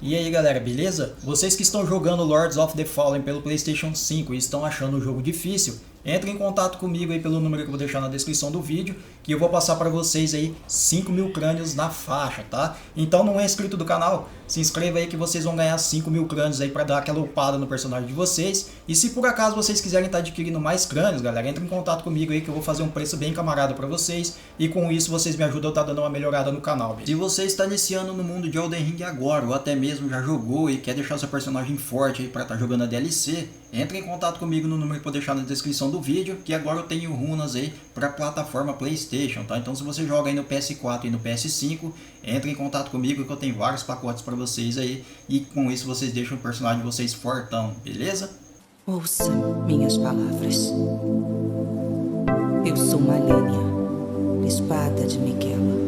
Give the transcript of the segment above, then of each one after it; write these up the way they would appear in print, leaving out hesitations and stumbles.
E aí galera, beleza? Vocês que estão jogando Lords of the Fallen pelo PlayStation 5 e estão achando o jogo difícil, entrem em contato comigo aí pelo número que eu vou deixar na descrição do vídeo, que eu vou passar para vocês aí 5.000 crânios na faixa, tá? Então não é inscrito do canal? Se inscreva aí que vocês vão ganhar 5.000 crânios aí para dar aquela upada no personagem de vocês. E se por acaso vocês quiserem estar adquirindo mais crânios, galera, entrem em contato comigo aí que eu vou fazer um preço bem camarada para vocês. E com isso vocês me ajudam a estar dando uma melhorada no canal. Beleza? Se você está iniciando no mundo de Elden Ring agora, ou até mesmo já jogou e quer deixar seu personagem forte aí para estar jogando a DLC, entre em contato comigo no número que eu vou deixar na descrição do vídeo, que agora eu tenho runas aí para plataforma PlayStation, tá? Então se você joga aí no PS4 e no PS5, entre em contato comigo que eu tenho vários pacotes para vocês aí, e com isso vocês deixam o personagem de vocês fortão, beleza? Ouçam minhas palavras. Eu sou Malenia, espada de Miquela.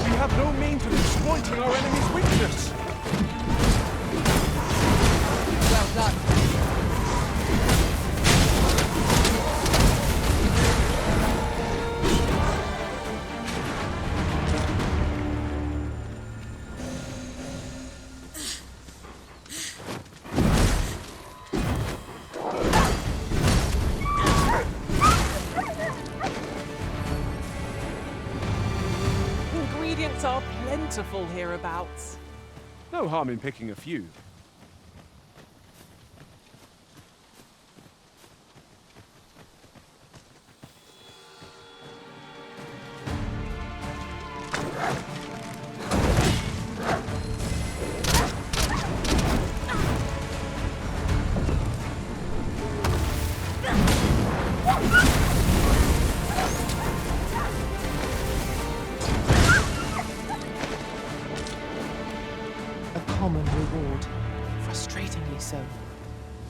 We have no means of exploiting our enemy's weakness. Well done. Ingredients are plentiful hereabouts. No harm in picking a few. Common reward. Frustratingly so.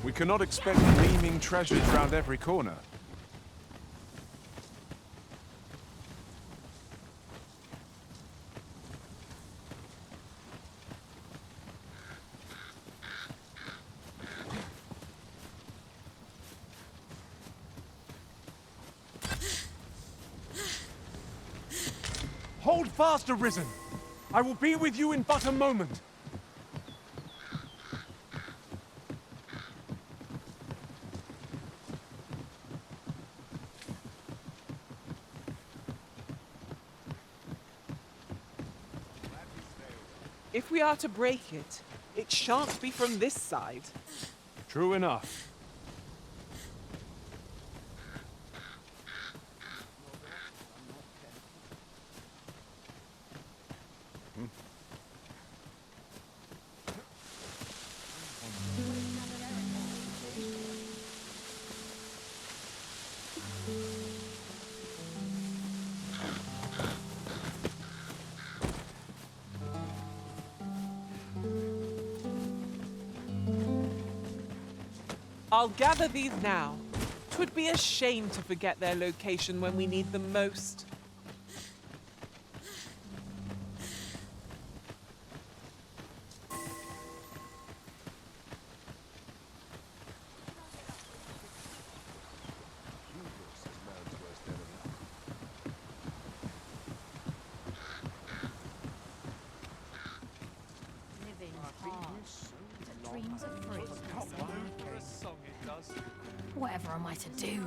We cannot expect gleaming treasures round every corner. Hold fast, Arisen! I will be with you in but a moment. If we are to break it, it shan't be from this side. True enough. I'll gather these now. 'Twould be a shame to forget their location when we need them most. Dreams are free. Whatever am I to do?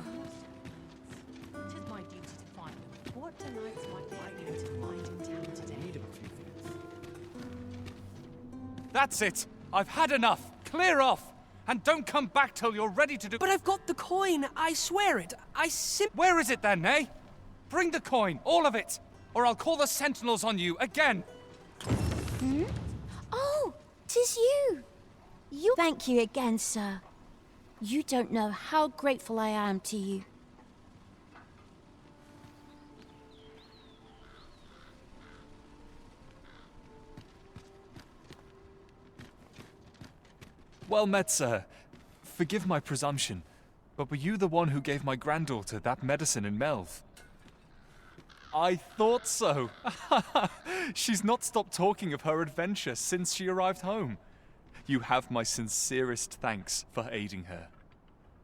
It is my duty to find them. What delights might be able to find in town today? That's it! I've had enough! Clear off! And don't come back till you're ready to do— But I've got the coin, I swear it. Where is it then, eh? Bring the coin, all of it! Or I'll call the sentinels on you again! Oh, 'tis you! Thank you again, sir. You don't know how grateful I am to you. Well met, sir. Forgive my presumption, but were you the one who gave my granddaughter that medicine in Melv? I thought so. She's not stopped talking of her adventure since she arrived home. You have my sincerest thanks for aiding her.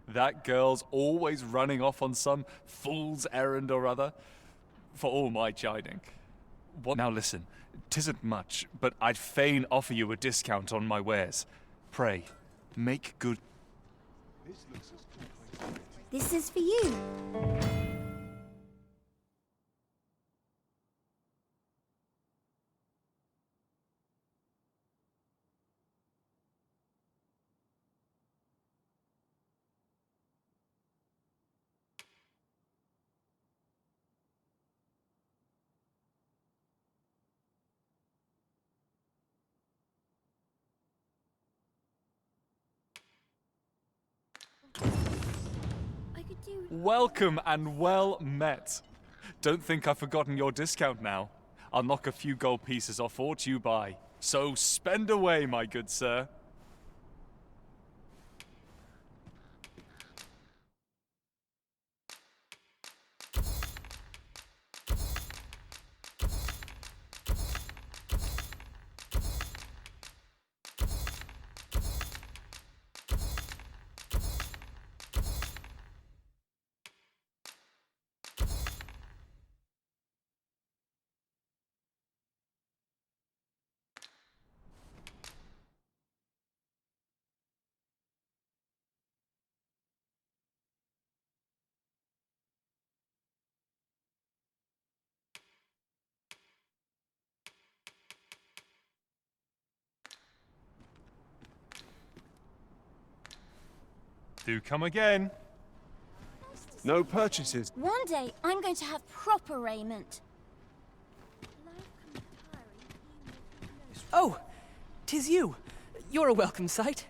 That girl's always running off on some fool's errand or other, for all my chiding. Now listen, 'tisn't much, but I'd fain offer you a discount on my wares. Pray, make good. This is for you. Welcome and well met. Don't think I've forgotten your discount now. I'll knock a few gold pieces off aught you buy. So spend away, my good sir. Do come again. No purchases. One day, I'm going to have proper raiment. Oh, 'tis you. You're a welcome sight.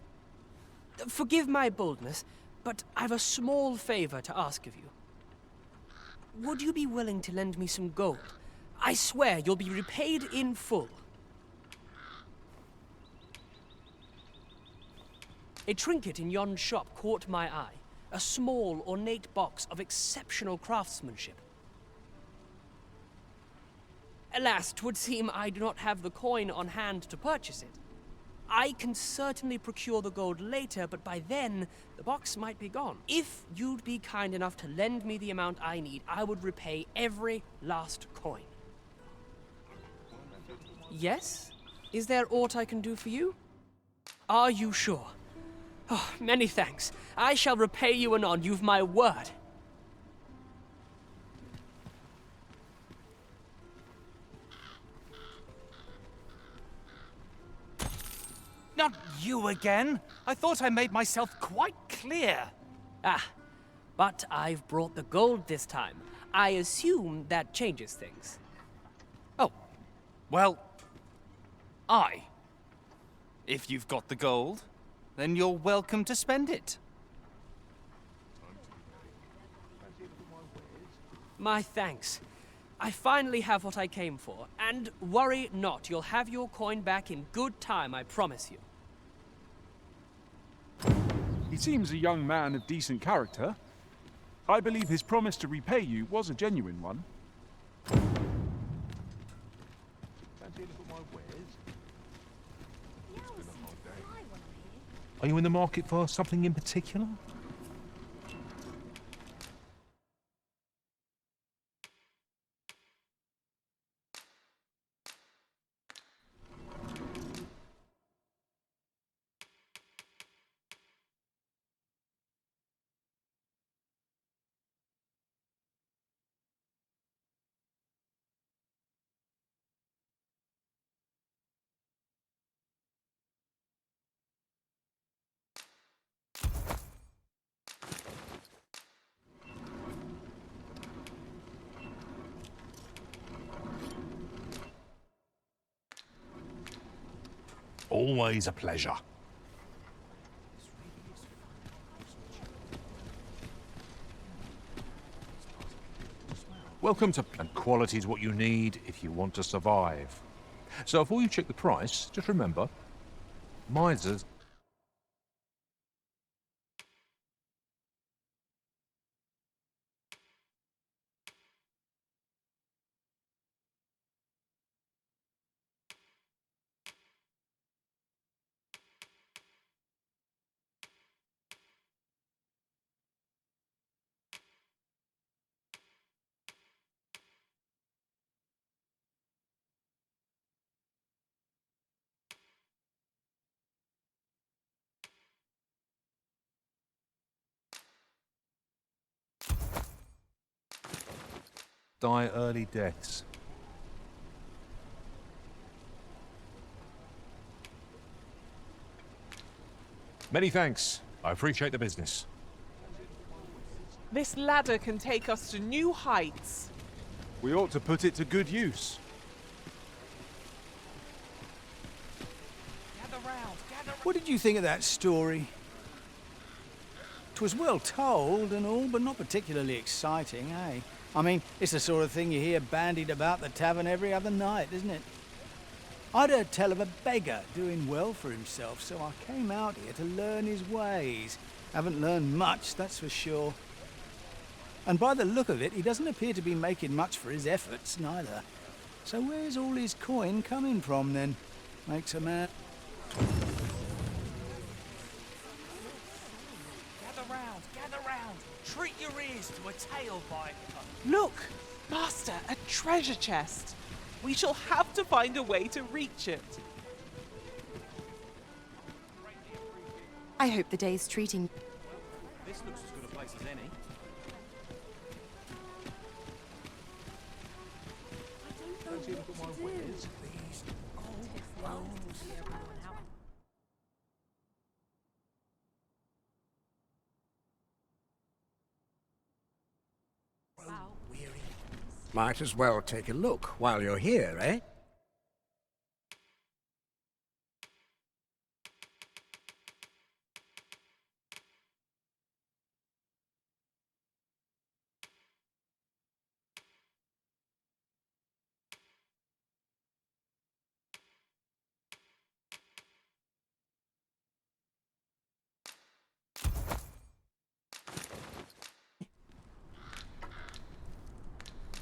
Forgive my boldness, but I've a small favor to ask of you. Would you be willing to lend me some gold? I swear you'll be repaid in full. A trinket in yon shop caught my eye. A small, ornate box of exceptional craftsmanship. Alas, 'twould seem I do not have the coin on hand to purchase it. I can certainly procure the gold later, but by then, the box might be gone. If you'd be kind enough to lend me the amount I need, I would repay every last coin. Yes? Is there aught I can do for you? Are you sure? Oh, many thanks. I shall repay you anon, you've my word. Not you again. I thought I made myself quite clear. Ah, but I've brought the gold this time. I assume that changes things. Oh, well, aye. If you've got the gold, then you're welcome to spend it. My thanks. I finally have what I came for, and worry not, you'll have your coin back in good time, I promise you. He seems a young man of decent character. I believe his promise to repay you was a genuine one. Are you in the market for something in particular? Always a pleasure. Welcome to... And quality is what you need if you want to survive. So before you check the price, just remember, misers die early deaths. Many thanks. I appreciate the business. This ladder can take us to new heights. We ought to put it to good use. What did you think of that story? 'Twas well told and all, but not particularly exciting, eh? I mean, it's the sort of thing you hear bandied about the tavern every other night, isn't it? I'd heard tell of a beggar doing well for himself, so I came out here to learn his ways. Haven't learned much, that's for sure. And by the look of it, he doesn't appear to be making much for his efforts, neither. So where's all his coin coming from, then? Makes a man... Gather round. Treat your ears to a tale by... Look, Master, a treasure chest. We shall have to find a way to reach it. I hope the day's treating. This looks as good a place as any. Might as well take a look while you're here, eh?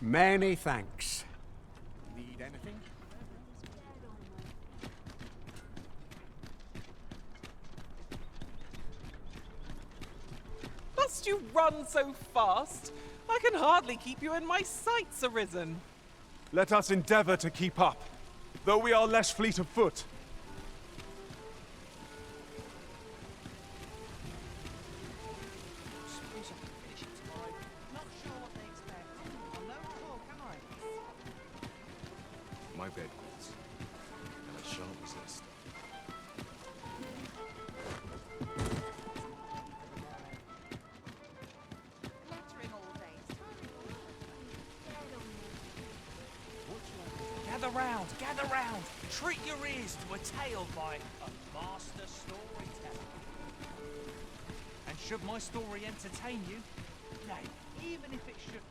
Many thanks. Need anything? Must you run so fast? I can hardly keep you in my sights, Arisen. Let us endeavour to keep up, though we are less fleet of foot. My bed quilt, and I shan't resist. Gather round. Treat your ears to a tale by a master storyteller. And should my story entertain you, nay, even if it should...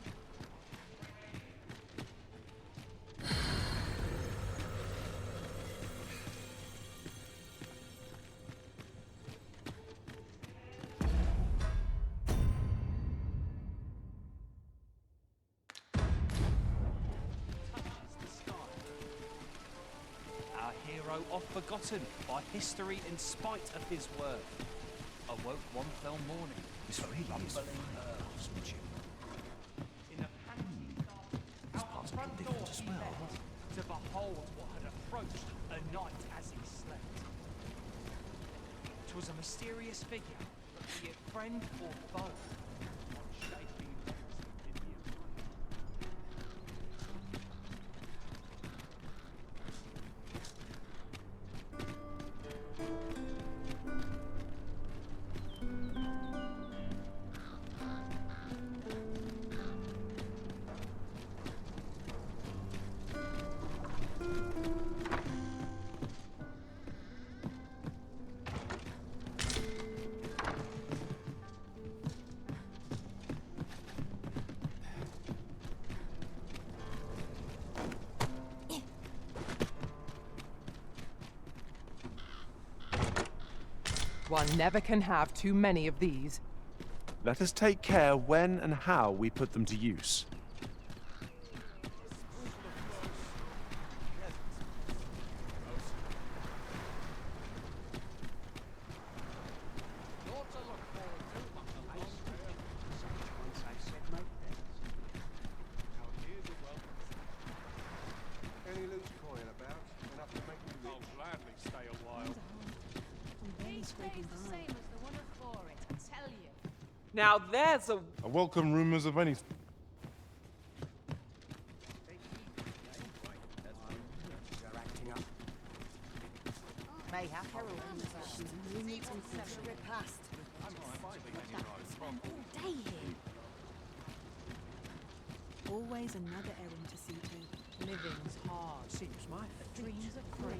Our hero, oft forgotten by history in spite of his worth, awoke one fell morning. This really is craftsmanship. In a This part's a bit different to smell. to behold what had approached a night as he slept. 'Twas a mysterious figure, but be it friend or foe, one shape he rose in the One never can have too many of these. Let us take care when and how we put them to use. Any loose coin about? Enough to make me rich. I'll gladly stay a while. Now there's a... I welcome rumours of any... convenience and caution. Repast. Spend all day here. Always another errand to see to. Living's hard. Seems my Dreams are free.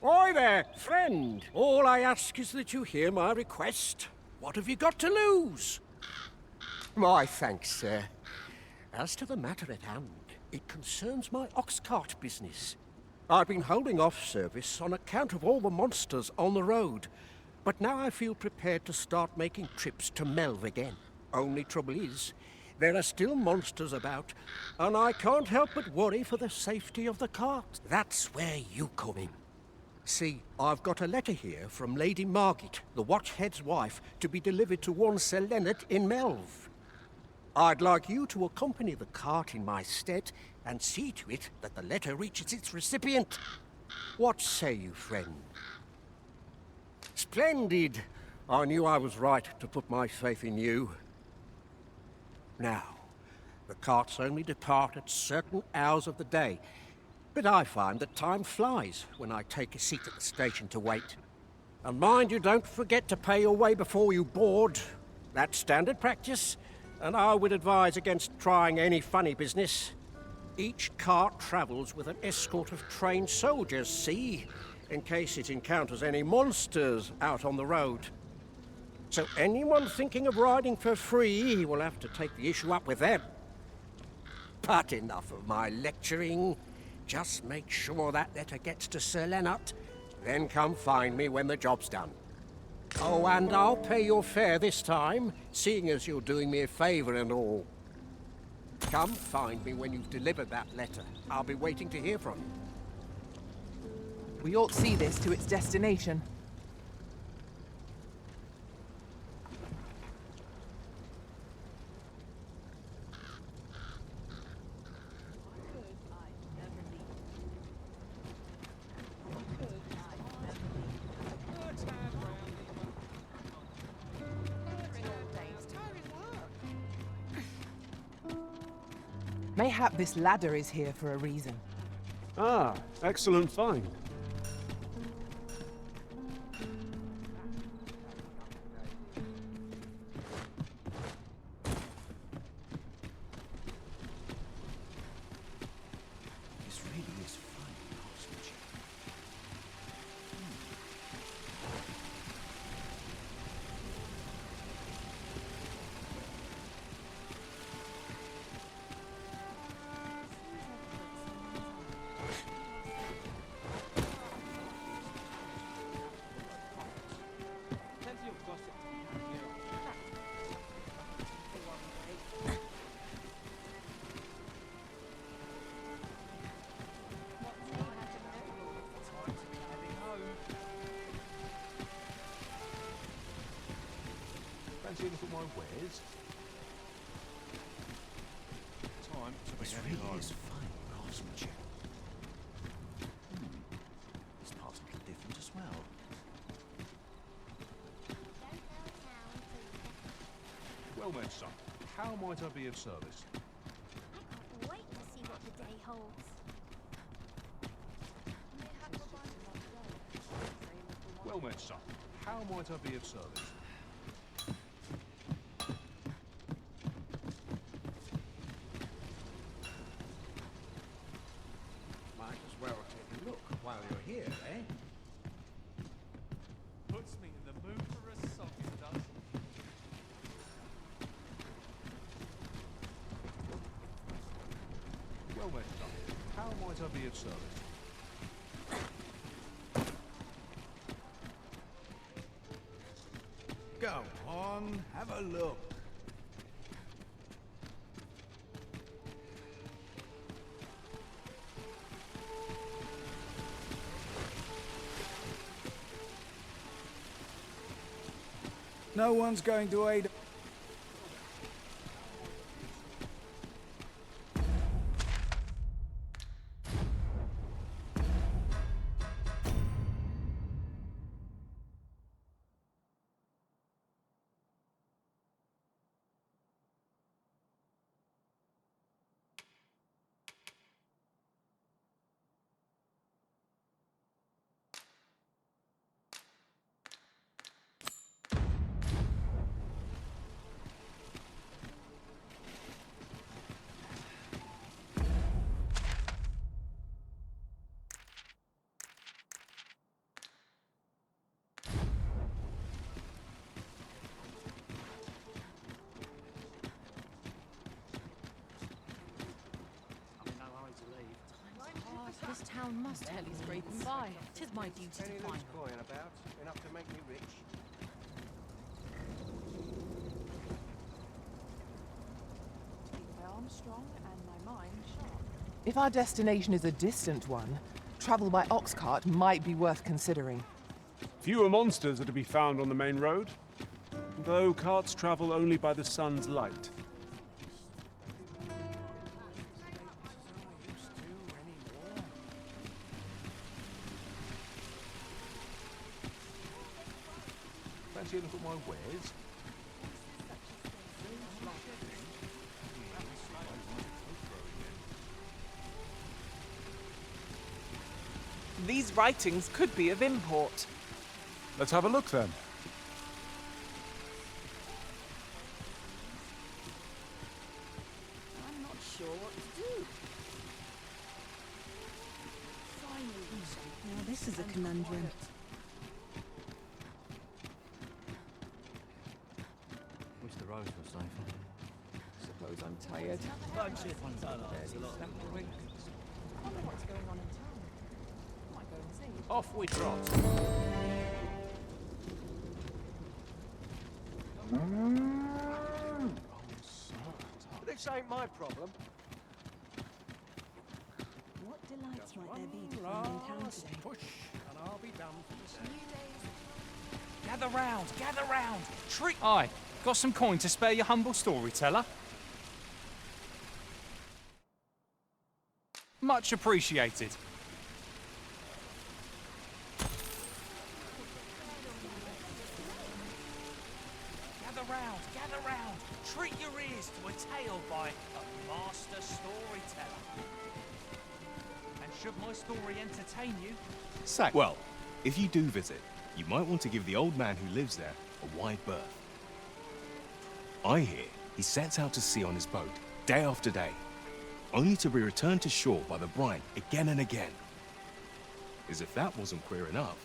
Oi there, friend. All I ask is that you hear my request. What have you got to lose? My thanks, sir. As to the matter at hand, it concerns my ox cart business. I've been holding off service on account of all the monsters on the road, but now I feel prepared to start making trips to Melv again. Only trouble is, there are still monsters about, and I can't help but worry for the safety of the cart. That's where you come in. See, I've got a letter here from Lady Margit, the Watchhead's wife, to be delivered to one Sir Leonard in Melv. I'd like you to accompany the cart in my stead and see to it that the letter reaches its recipient. What say you, friend? Splendid! I knew I was right to put my faith in you. Now, the carts only depart at certain hours of the day, but I find that time flies when I take a seat at the station to wait. And mind you don't forget to pay your way before you board. That's standard practice, and I would advise against trying any funny business. Each cart travels with an escort of trained soldiers, see, in case it encounters any monsters out on the road. So anyone thinking of riding for free will have to take the issue up with them. But enough of my lecturing. Just make sure that letter gets to Sir Leonard, then come find me when the job's done. Oh, and I'll pay your fare this time, seeing as you're doing me a favour and all. Come find me when you've delivered that letter. I'll be waiting to hear from you. We ought to see this to its destination. Mayhap this ladder is here for a reason. Ah, excellent find. This really is fun, craftsmanship. Fancy a look at my wares? Time to This begin really home. is fine craftsmanship. This part's a little different as well. Well met, son. How might I be of service? I can't wait to see what the day holds. Well met, son. How might I be of service? Might as well take a look while you're here, eh? Puts me in the mood for a song, it does. Well met, son. How might I be of service? Go on, have a look. No one's going to aid. town must hardly scraping by. 'Tis my duty to Any find loose them. coin about, enough to make me rich. My arms strong and my mind sharp. If our destination is a distant one, travel by ox cart might be worth considering. Fewer monsters are to be found on the main road, though carts travel only by the sun's light. Fancy a look at my wares? These writings could be of import. Let's have a look then. I'm not sure what to do. Now this is a conundrum. Wish the roads were safer. Suppose I'm tired. I wonder what's going on in town. Might go and see. Off we trot. This ain't my problem. What delights might there be to find in town today? Push, and I'll be done for the day. Gather round, gather round. Aye, got some coin to spare your humble storyteller? Much appreciated. Gather round. Treat your ears to a tale by a master storyteller. And should my story entertain you, Well, if you do visit, you might want to give the old man who lives there a wide berth. I hear he sets out to sea on his boat, day after day, only to be returned to shore by the brine again and again. As if that wasn't queer enough,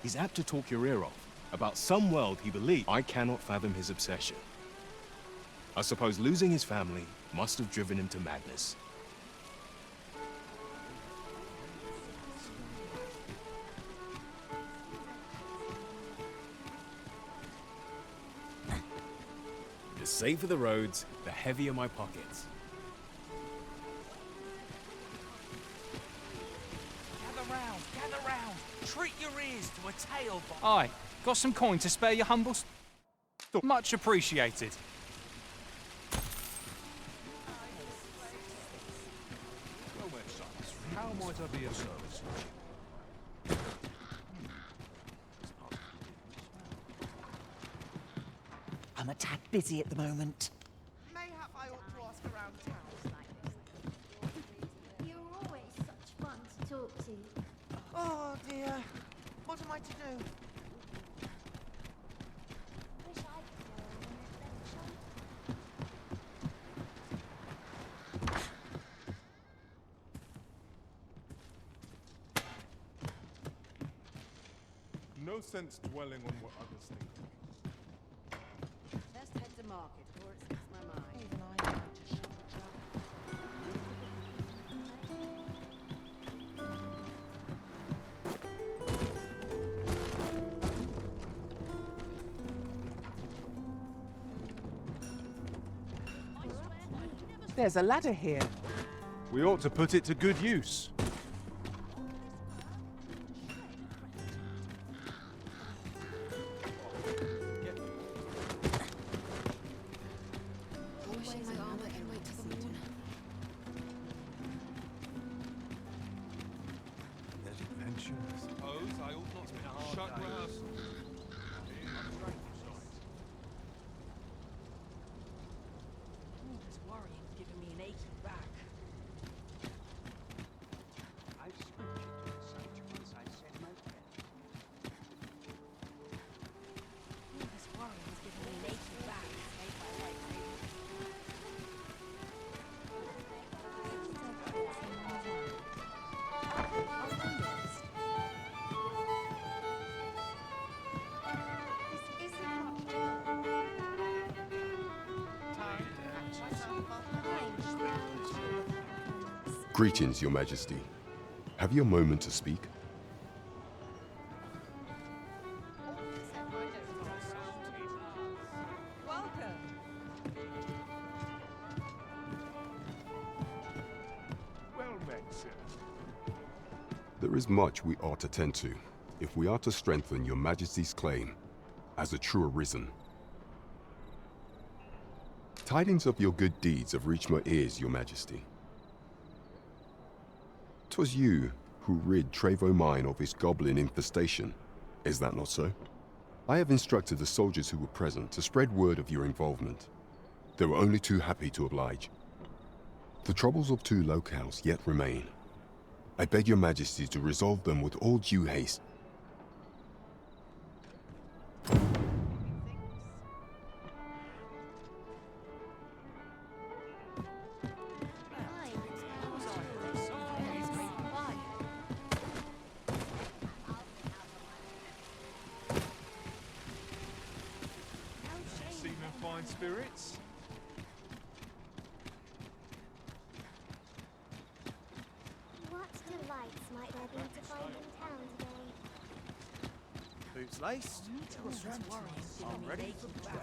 he's apt to talk your ear off about some world he believes. I cannot fathom his obsession. I suppose losing his family must have driven him to madness. The safer the roads, the heavier my pockets. gather round. Treat your ears to a tale by... Aye, got some coin to spare your humble... Much appreciated. Well, sons, how might I be of service? I'm a tad busy at the moment. Mayhap I ought to ask around town. You're always such fun to talk to. Oh dear. What am I to do? Wish I could go on an adventure. No sense dwelling on what others think. Best head to market, or it slips my mind. Even I need to shut the trap. There's a ladder here. We ought to put it to good use. There's adventure. Suppose I ought not to shut rehearsal. All this worrying's giving me an achy back. I've spoken to the sage once I said my All this worrying's giving me an achy back. Greetings, Your Majesty. Have you a moment to speak? Well met, sir. There is much we ought to tend to, if we are to strengthen your Majesty's claim as a true arisen. Tidings of your good deeds have reached my ears, your Majesty. 'Twas you who rid Trevo Mine of its goblin infestation, is that not so? I have instructed the soldiers who were present to spread word of your involvement. They were only too happy to oblige. The troubles of 2 locales yet remain. I beg your Majesty to resolve them with all due haste. Seem in fine spirits? What delights might there be to find in town today? Boots laced. I'm ready for battle.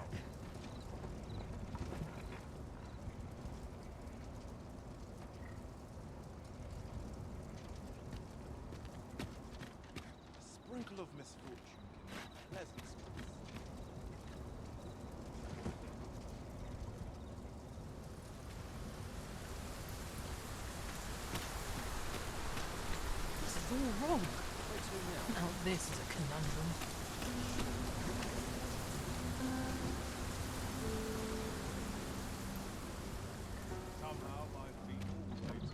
A sprinkle of misfortune can make pleasant spots. This is all wrong. Now this is a conundrum. Somehow my feet always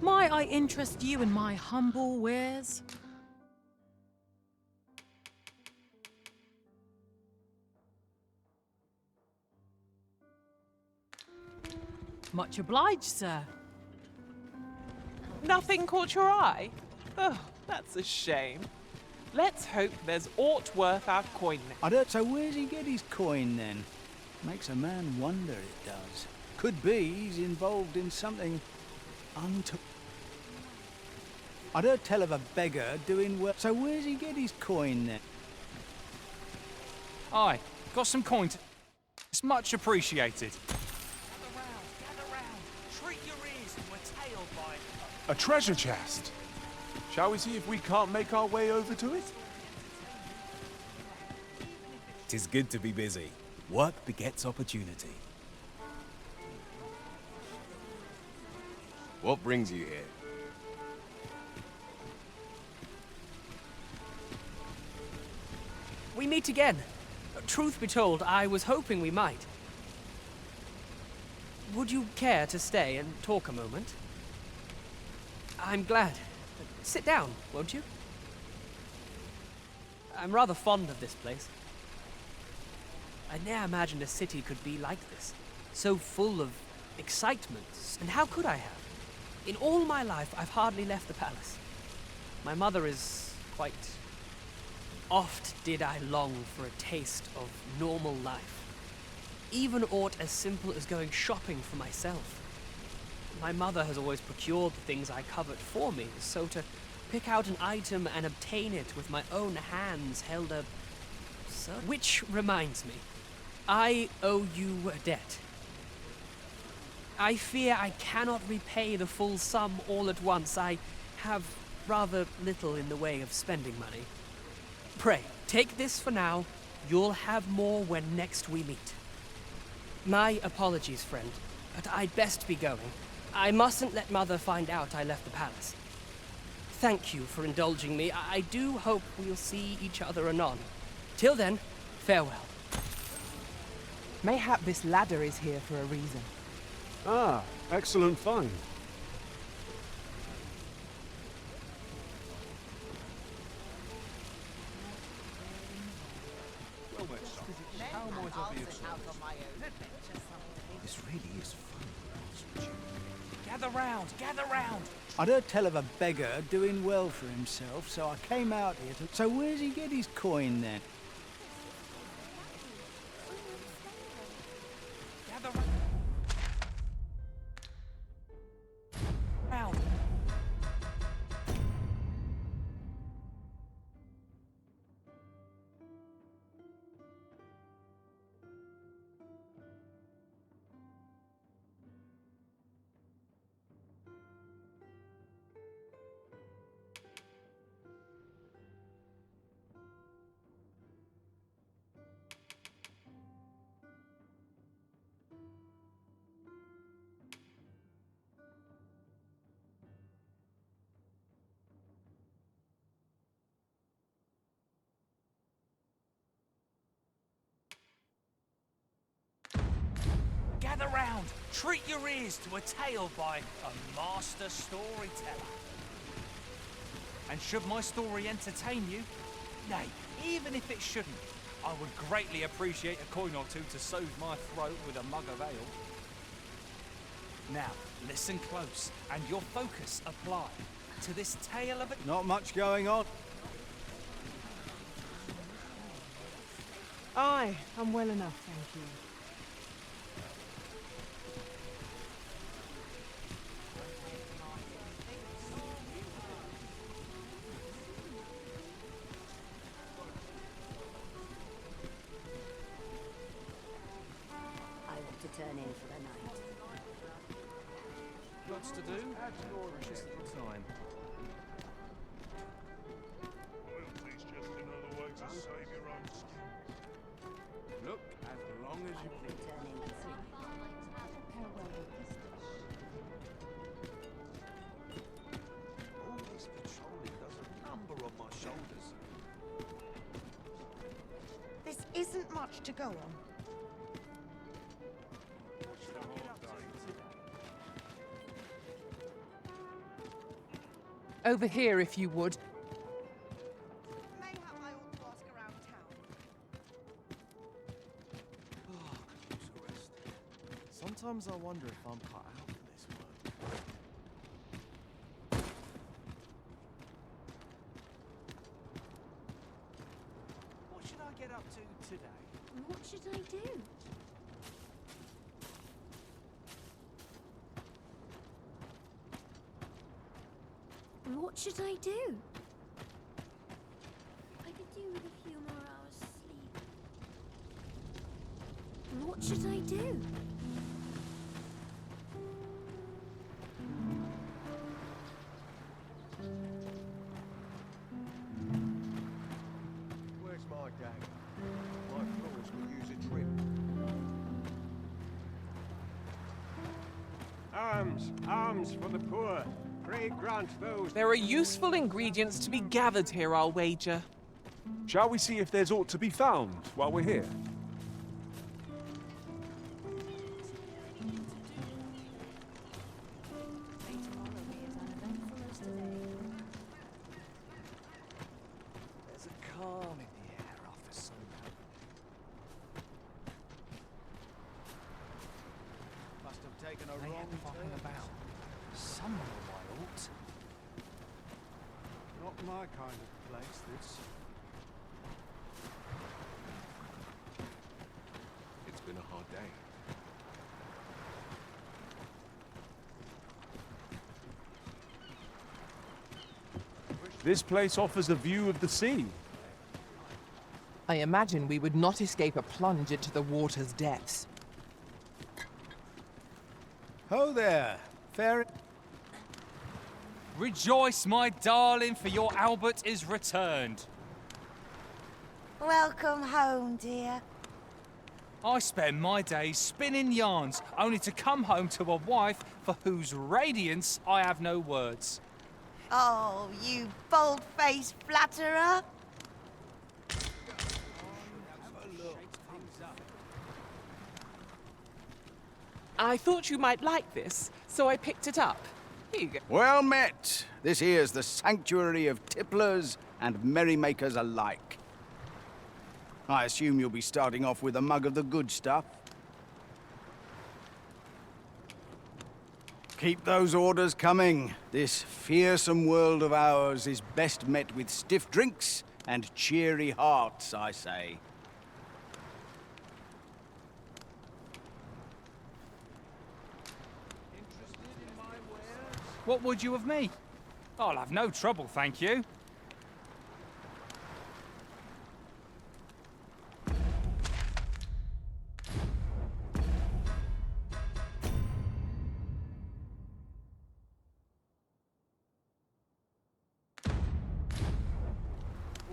Might I interest you in my humble wares? Much obliged, sir. Nothing caught your eye? Oh, that's a shame. Let's hope there's aught worth our coin now. I don't. So where's he get his coin then? Makes a man wonder, it does. Could be he's involved in something I'd heard tell of a beggar doing well. So where's he get his coin then? Aye, got some coin. It's much appreciated. a treasure chest. Shall we see if we can't make our way over to it? 'Tis good to be busy. Work begets opportunity. What brings you here? We meet again. Truth be told, I was hoping we might. Would you care to stay and talk a moment? I'm glad. Sit down, won't you? I'm rather fond of this place. I ne'er imagined a city could be like this, so full of excitement. And how could I have? In all my life, I've hardly left the palace. My mother is quite... Oft did I long for a taste of normal life. Even aught as simple as going shopping for myself. My mother has always procured the things I covet for me, so to pick out an item and obtain it with my own hands held a... Which reminds me, I owe you a debt. I fear I cannot repay the full sum all at once. I have rather little in the way of spending money. Pray, take this for now. You'll have more when next we meet. My apologies, friend, but I'd best be going. I mustn't let Mother find out I left the palace. Thank you for indulging me. I do hope we'll see each other anon. Till then, farewell. Mayhap this ladder is here for a reason. Ah, excellent find. This really is fun. Gather round! I'd heard tell of a beggar doing well for himself, so I came out here to... So where's he get his coin then? Gather round, treat your ears to a tale by a master storyteller. And should my story entertain you, nay, even if it shouldn't, I would greatly appreciate a coin or two to soothe my throat with a mug of ale. Now, listen close, and your focus apply to this tale of a... Not much going on. Aye, I'm well enough, thank you. I want to turn in for the night. Lots to do. Precious little time. Loyalty's just another way to save your own skin. Look, as long as you please. All this patrolling does a number on my shoulders. This isn't much to go on. Over here, if you would. Mayhap I ought to ask around town. Could use a rest. Sometimes I wonder if I'm cut out for this work. What should I get up to today? What should I do? What should I do? I could do with a few more hours sleep. What should I do? Where's my gang? My floors could use a trim. Arms, arms for the poor. Pray grant those. There are useful ingredients to be gathered here, I'll wager. Shall we see if there's aught to be found while we're here? There's a calm in the air after sundown. Must have taken a They wrong ain't fucking turn. about. Some of my ought. Not my kind of place, this. It's been a hard day. This place offers a view of the sea. I imagine we would not escape a plunge into the water's depths. Ho there, fair. Rejoice, my darling, for your Albert is returned. Welcome home, dear. I spend my days spinning yarns, only to come home to a wife for whose radiance I have no words. Oh, you bold-faced flatterer. I thought you might like this, so I picked it up. Here you go. Well met. This here's the sanctuary of tipplers and merrymakers alike. I assume you'll be starting off with a mug of the good stuff. Keep those orders coming. This fearsome world of ours is best met with stiff drinks and cheery hearts, I say. What would you of me? I'll have no trouble, thank you.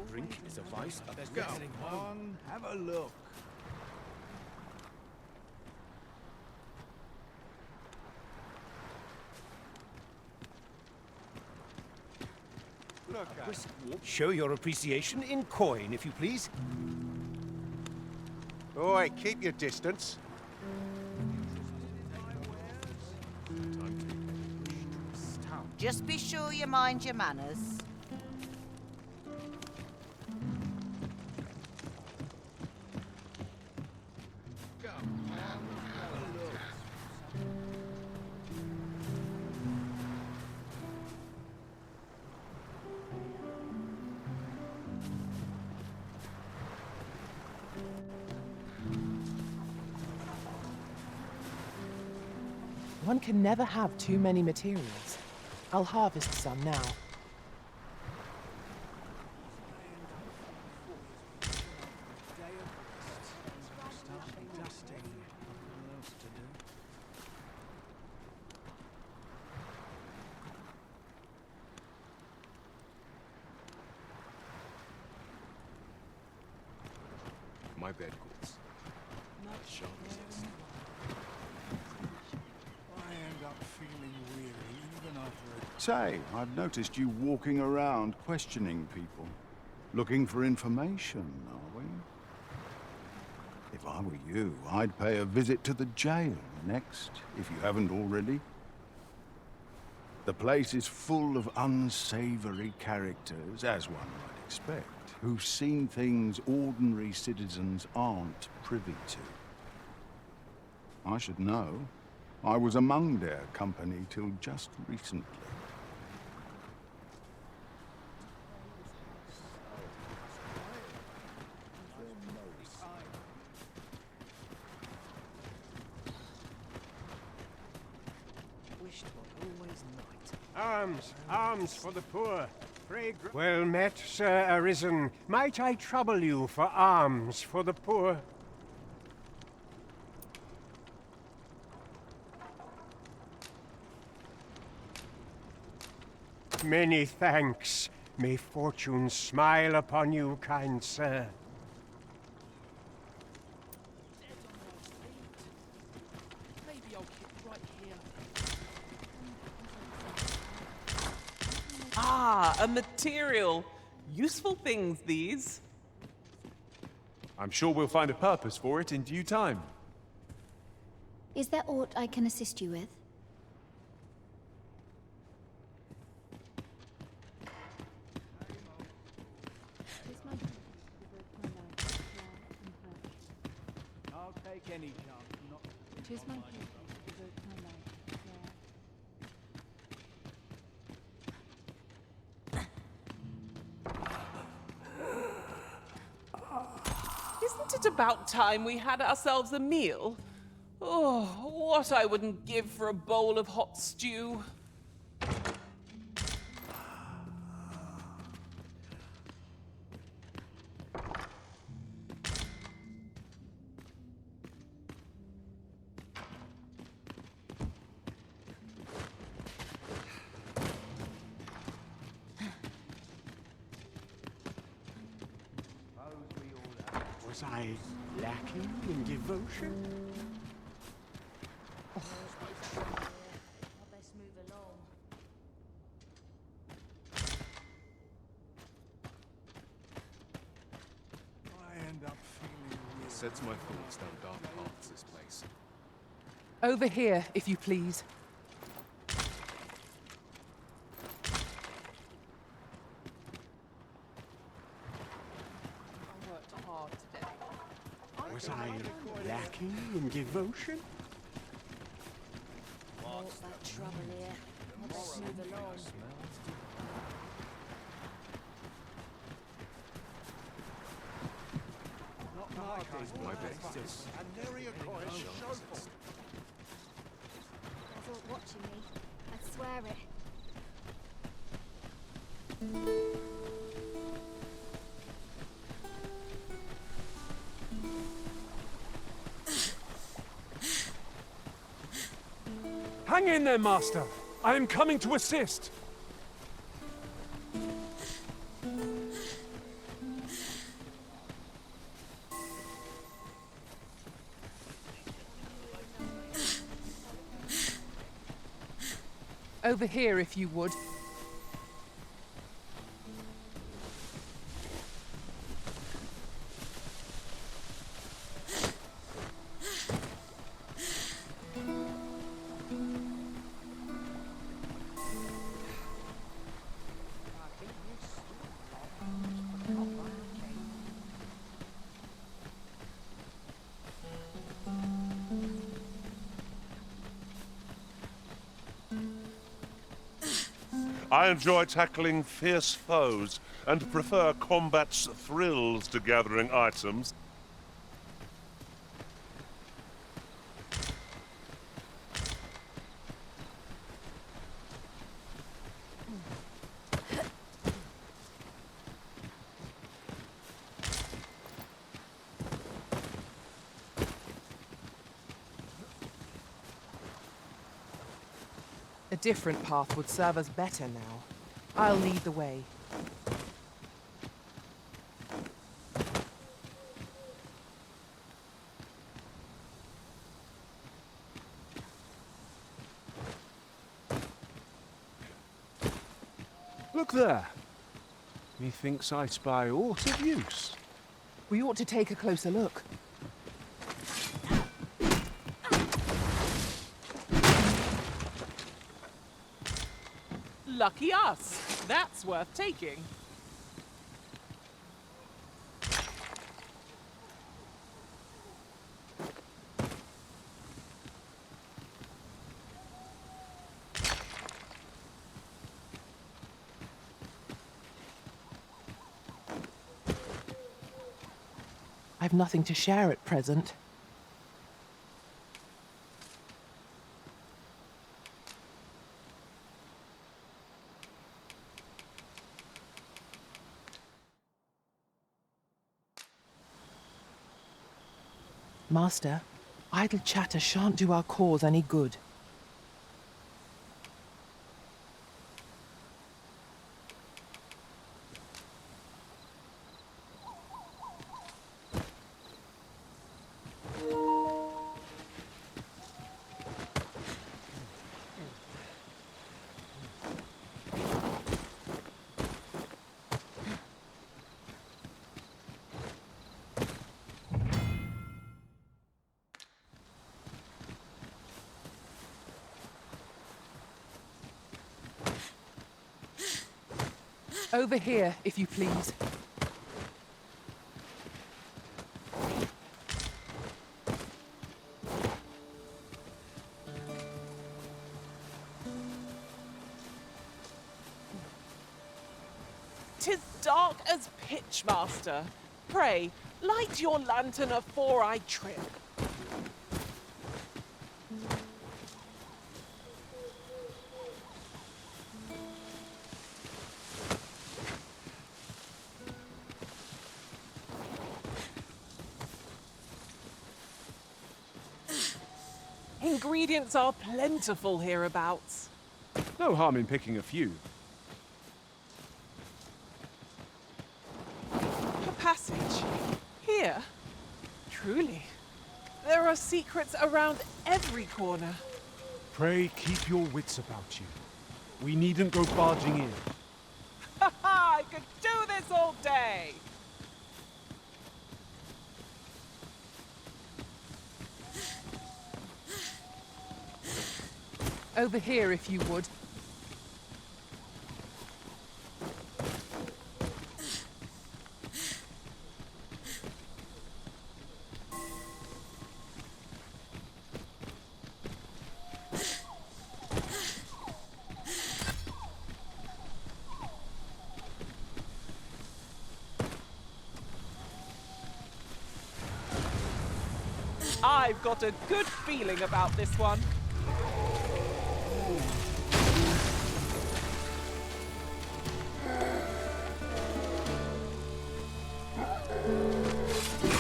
Drink is a vice of Let's go. go on, have a look. Look at it. Show your appreciation in coin, if you please. Oi, keep your distance. Just be sure you mind your manners. One can never have too many materials. I'll harvest some now. My bed calls. Not sharp as this. I end up feeling weary even after a... Say, I've noticed you walking around questioning people. Looking for information, are we? If I were you, I'd pay a visit to the jail next, if you haven't already. The place is full of unsavory characters, as one might expect, who've seen things ordinary citizens aren't privy to. I should know. I was among their company till just recently. Arms, arms for the poor. Pray, well met, Sir Arisen. Might I trouble you for alms for the poor? Many thanks. May fortune smile upon you, kind sir. Maybe I'll keep right here. Ah, a material. Useful things, these. I'm sure we'll find a purpose for it in due time. Is there aught I can assist you with? I'll take any chance not Isn't it about time we had ourselves a meal? Oh, what I wouldn't give for a bowl of hot stew. Was I lacking in devotion? I end up feeling weird. Sets my thoughts down dark paths, this place. Over here, if you please. I worked hard today. Was I lacking in devotion? What's that trouble here? Let's move along. My bed. There's all watching me. I swear it. Hang in there, Master. I am coming to assist. Over here, if you would. I enjoy tackling fierce foes and prefer combat's thrills to gathering items. A different path would serve us better now. I'll lead the way. Look there. Methinks I spy aught of use. We ought to take a closer look. Lucky us. That's worth taking. I've nothing to share at present. Master, idle chatter shan't do our cause any good. Over here, if you please. "'Tis dark as pitch, master. Pray, light your lantern afore I trip." Ingredients are plentiful hereabouts. No harm in picking a few. A passage? Here? Truly. There are secrets around every corner. Pray keep your wits about you. We needn't go barging in. Ha ha! I could do this all day! Over here, if you would. I've got a good feeling about this one.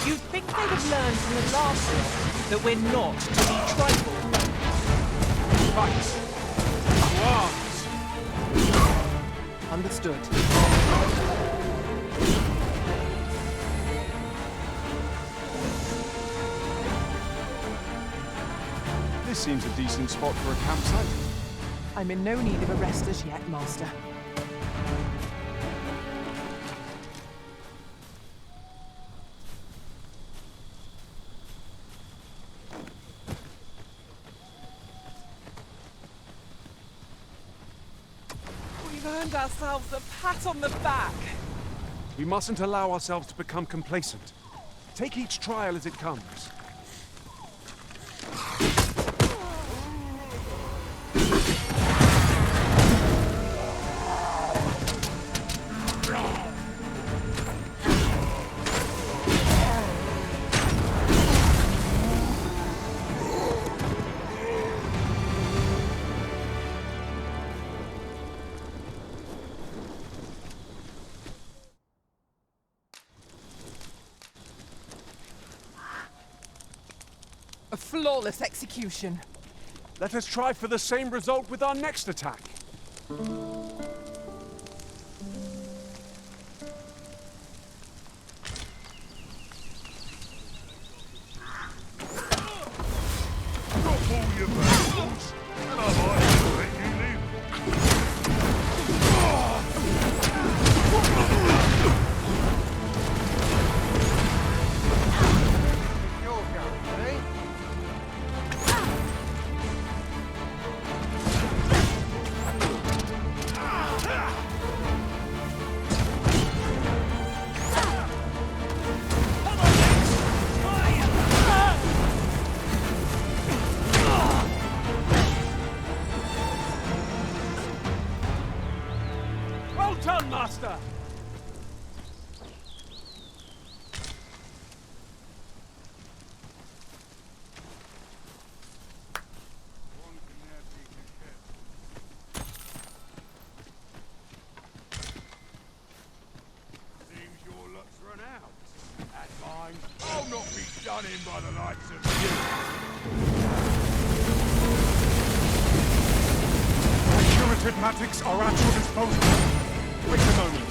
You'd think they'd have learned from the last one that we're not to be trifled. Right. Arms. Understood. This seems a decent spot for a campsite. I'm in no need of a rest as yet, Master. We've earned ourselves a pat on the back. We mustn't allow ourselves to become complacent. Take each trial as it comes. A flawless execution. Let us try for the same result with our next attack. Drop all your valuables, and I might let you live. You're going, eh? Well done, Master! Seems your luck's run out. And mine, I'll not be done in by the likes of you. My curative magics are at your disposal. Wait a moment.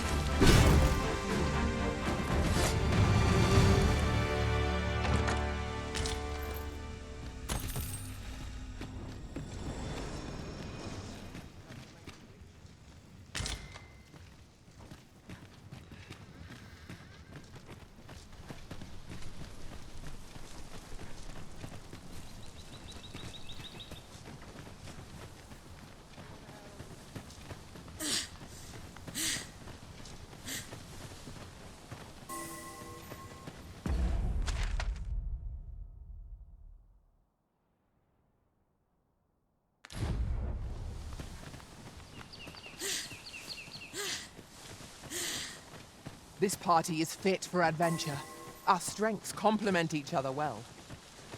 This party is fit for adventure. Our strengths complement each other well.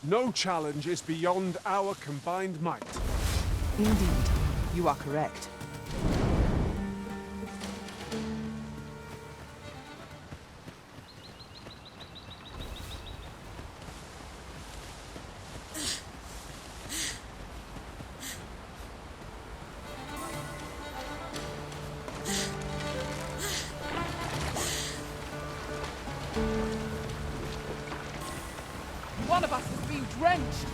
No challenge is beyond our combined might. Indeed, you are correct. One of us is being drenched.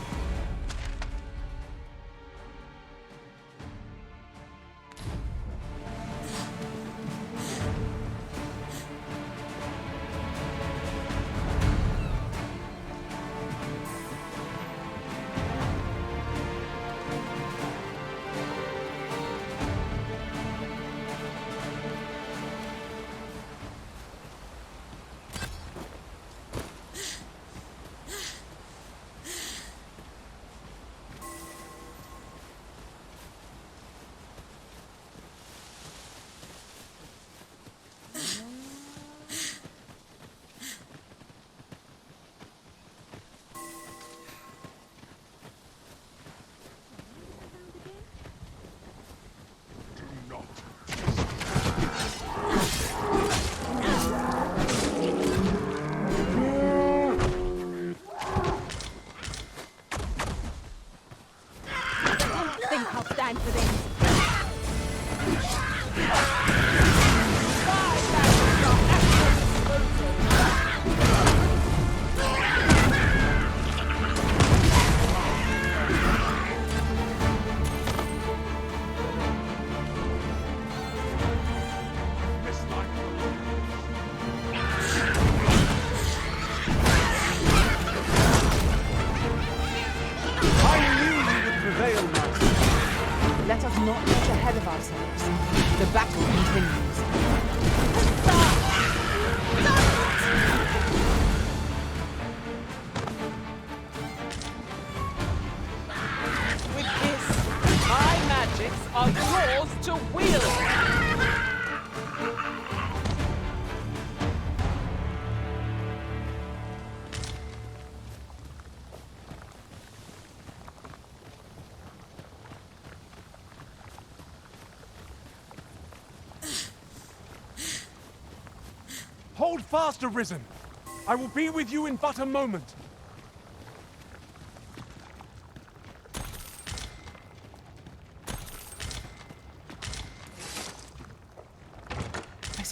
Let us not get ahead of ourselves. The battle continues. With this, my magics are yours to wield. Hold fast, Arisen! I will be with you in but a moment.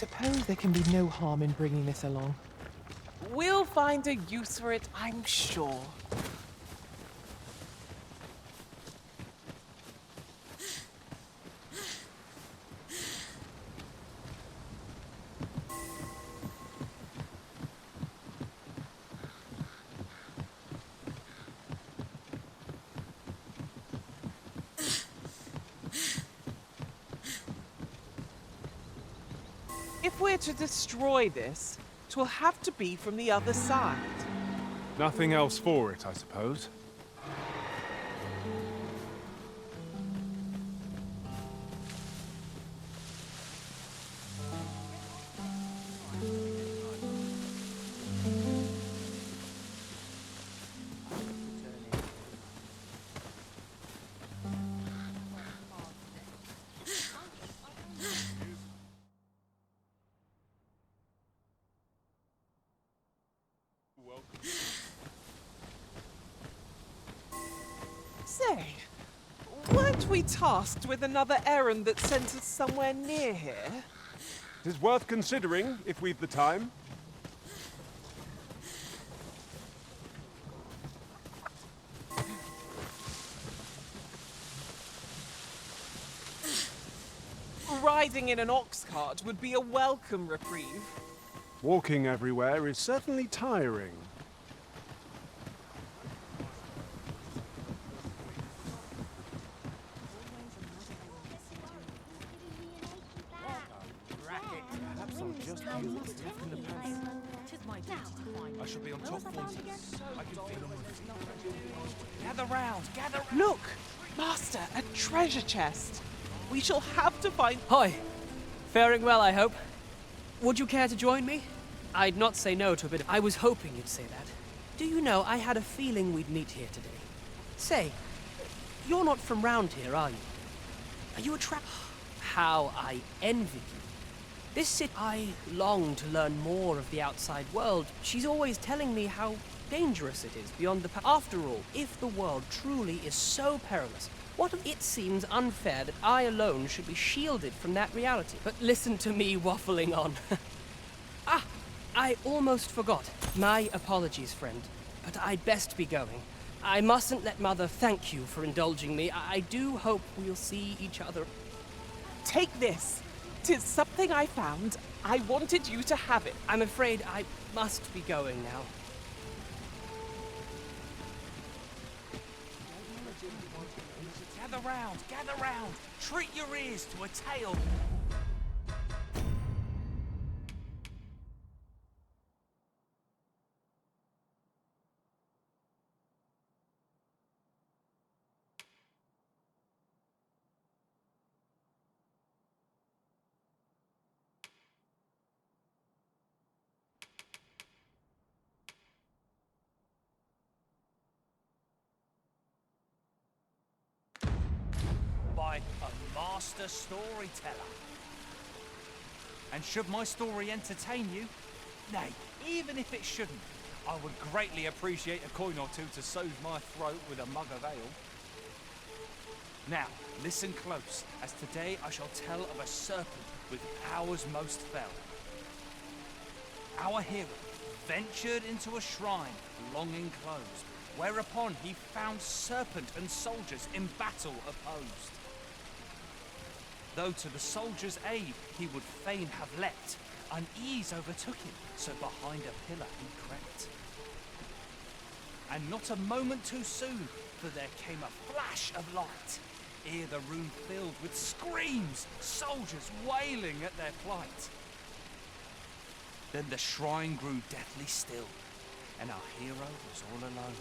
suppose there can be no harm in bringing this along. We'll find a use for it, I'm sure. If we're to destroy this, 'twill have to be from the other side. Nothing else for it, I suppose. Say, weren't we tasked with another errand that sent us somewhere near here? It is worth considering, if we've the time. Riding in an ox cart would be a welcome reprieve. Walking everywhere is certainly tiring. I shall be on top form. I can feel on my feet. Gather round, gather. Look, Master, a treasure chest. We shall have to find. Hi. Faring well, I hope. Would you care to join me? I'd not say no to a bit of. I was hoping you'd say that. Do you know, I had a feeling we'd meet here today. Say, you're not from round here, are you? Are you a trap? How I envy you. This city, I long to learn more of the outside world. She's always telling me how dangerous it is beyond the After all, if the world truly is so perilous, what if it seems unfair that I alone should be shielded from that reality? But listen to me waffling on. I almost forgot. My apologies, friend. But I'd best be going. I mustn't let Mother thank you for indulging me. I do hope we'll see each other. Take this. 'Tis something I found. I wanted you to have it. I'm afraid I must be going now. Gather round, gather round. Treat your ears to a tale. By a master storyteller. And should my story entertain you, nay, even if it shouldn't, I would greatly appreciate a coin or two to soothe my throat with a mug of ale. Now, listen close, as today I shall tell of a serpent with powers most fell. Our hero ventured into a shrine long enclosed, whereupon he found serpent and soldiers in battle opposed. Though to the soldiers' aid he would fain have leapt, unease overtook him, so behind a pillar he crept. And not a moment too soon, for there came a flash of light, ere the room filled with screams, soldiers wailing at their plight. Then the shrine grew deathly still, and our hero was all alone,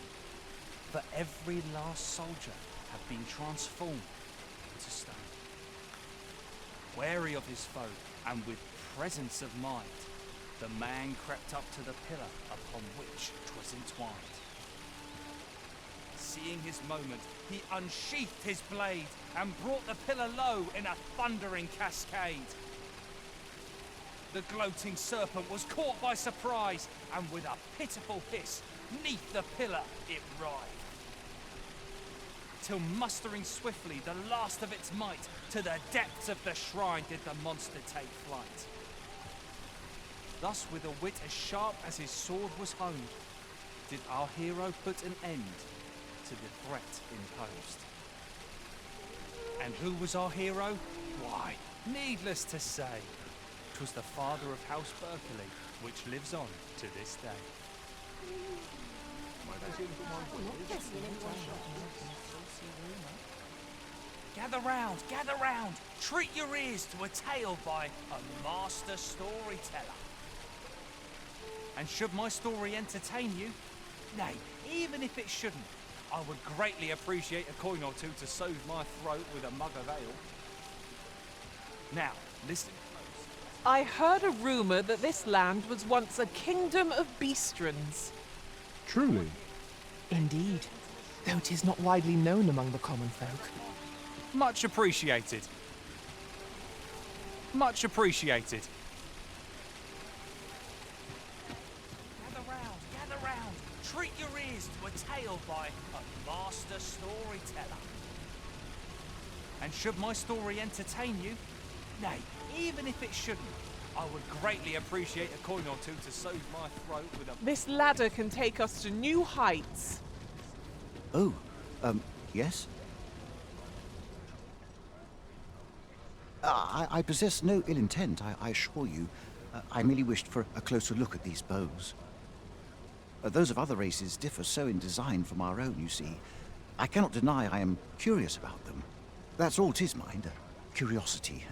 for every last soldier had been transformed into stone. Wary of his foe, and with presence of mind, the man crept up to the pillar upon which 'twas entwined. Seeing his moment, he unsheathed his blade, and brought the pillar low in a thundering cascade. The gloating serpent was caught by surprise, and with a pitiful hiss, 'neath the pillar it writhed. Till mustering swiftly the last of its might, to the depths of the shrine did the monster take flight. Thus, with a wit as sharp as his sword was honed, did our hero put an end to the threat imposed. And who was our hero? Why, needless to say, 'twas the father of House Berkeley, which lives on to this day. Gather round, treat your ears to a tale by a master storyteller. And should my story entertain you, nay, even if it shouldn't, I would greatly appreciate a coin or two to soothe my throat with a mug of ale. Now, listen close. I heard a rumour that this land was once a kingdom of beastrons. Truly? Indeed, though 'tis not widely known among the common folk. Much appreciated. Much appreciated. Gather round, treat your ears to a tale by a master storyteller. And should my story entertain you, nay, even if it shouldn't, I would greatly appreciate a coin or two to soothe my throat with a... This ladder can take us to new heights. Oh, yes? I possess no ill intent, I assure you. I merely wished for a closer look at these bows. Those of other races differ so in design from our own, you see. I cannot deny I am curious about them. That's all 'tis, mind, curiosity.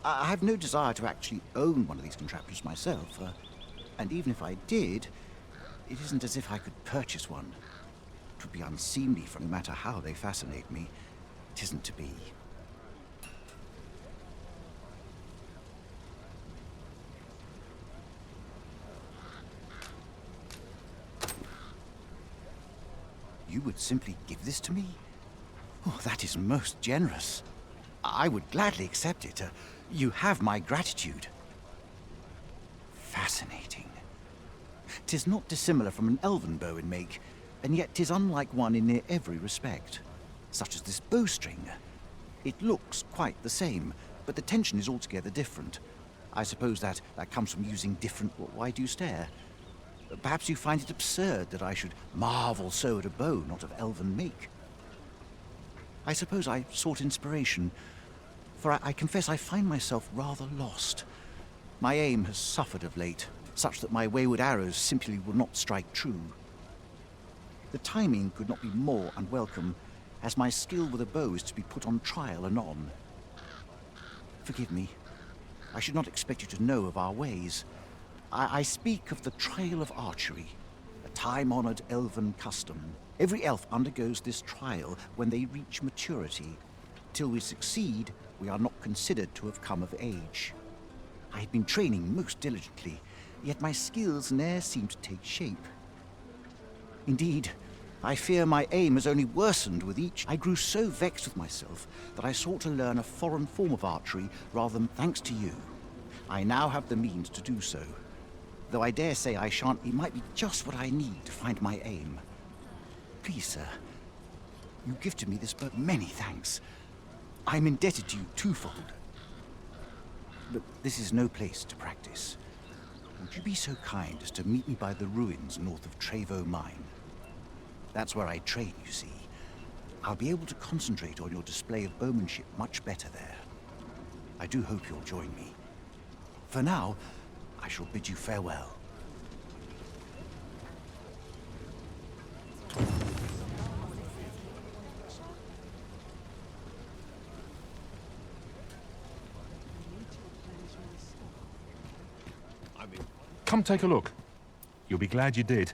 I have no desire to actually own one of these contraptions myself, and even if I did, it isn't as if I could purchase one. It would be unseemly, for no matter how they fascinate me, it isn't to be. You would simply give this to me? Oh, that is most generous. I would gladly accept it. You have my gratitude. Fascinating. 'Tis not dissimilar from an elven bow in make, and yet 'tis unlike one in near every respect. Such as this bowstring. It looks quite the same, but the tension is altogether different. I suppose that comes from using different... Why do you stare? Perhaps you find it absurd that I should marvel so at a bow not of elven make. I suppose I sought inspiration, for I confess I find myself rather lost. My aim has suffered of late, such that my wayward arrows simply will not strike true. The timing could not be more unwelcome, as my skill with a bow is to be put on trial anon. Forgive me. I should not expect you to know of our ways. I speak of the trial of archery, a time-honored elven custom. Every elf undergoes this trial when they reach maturity. Till we succeed, we are not considered to have come of age. I had been training most diligently, yet my skills ne'er seemed to take shape. Indeed, I fear my aim has only worsened with each. I grew so vexed with myself that I sought to learn a foreign form of archery rather than thanks to you. I now have the means to do so. Though I dare say I shan't, it might be just what I need to find my aim. Please, sir, you gifted me this bow. Many thanks. I'm indebted to you twofold. But this is no place to practice. Would you be so kind as to meet me by the ruins north of Trevo Mine? That's where I train, you see. I'll be able to concentrate on your display of bowmanship much better there. I do hope you'll join me. For now, I shall bid you farewell. Come take a look. You'll be glad you did.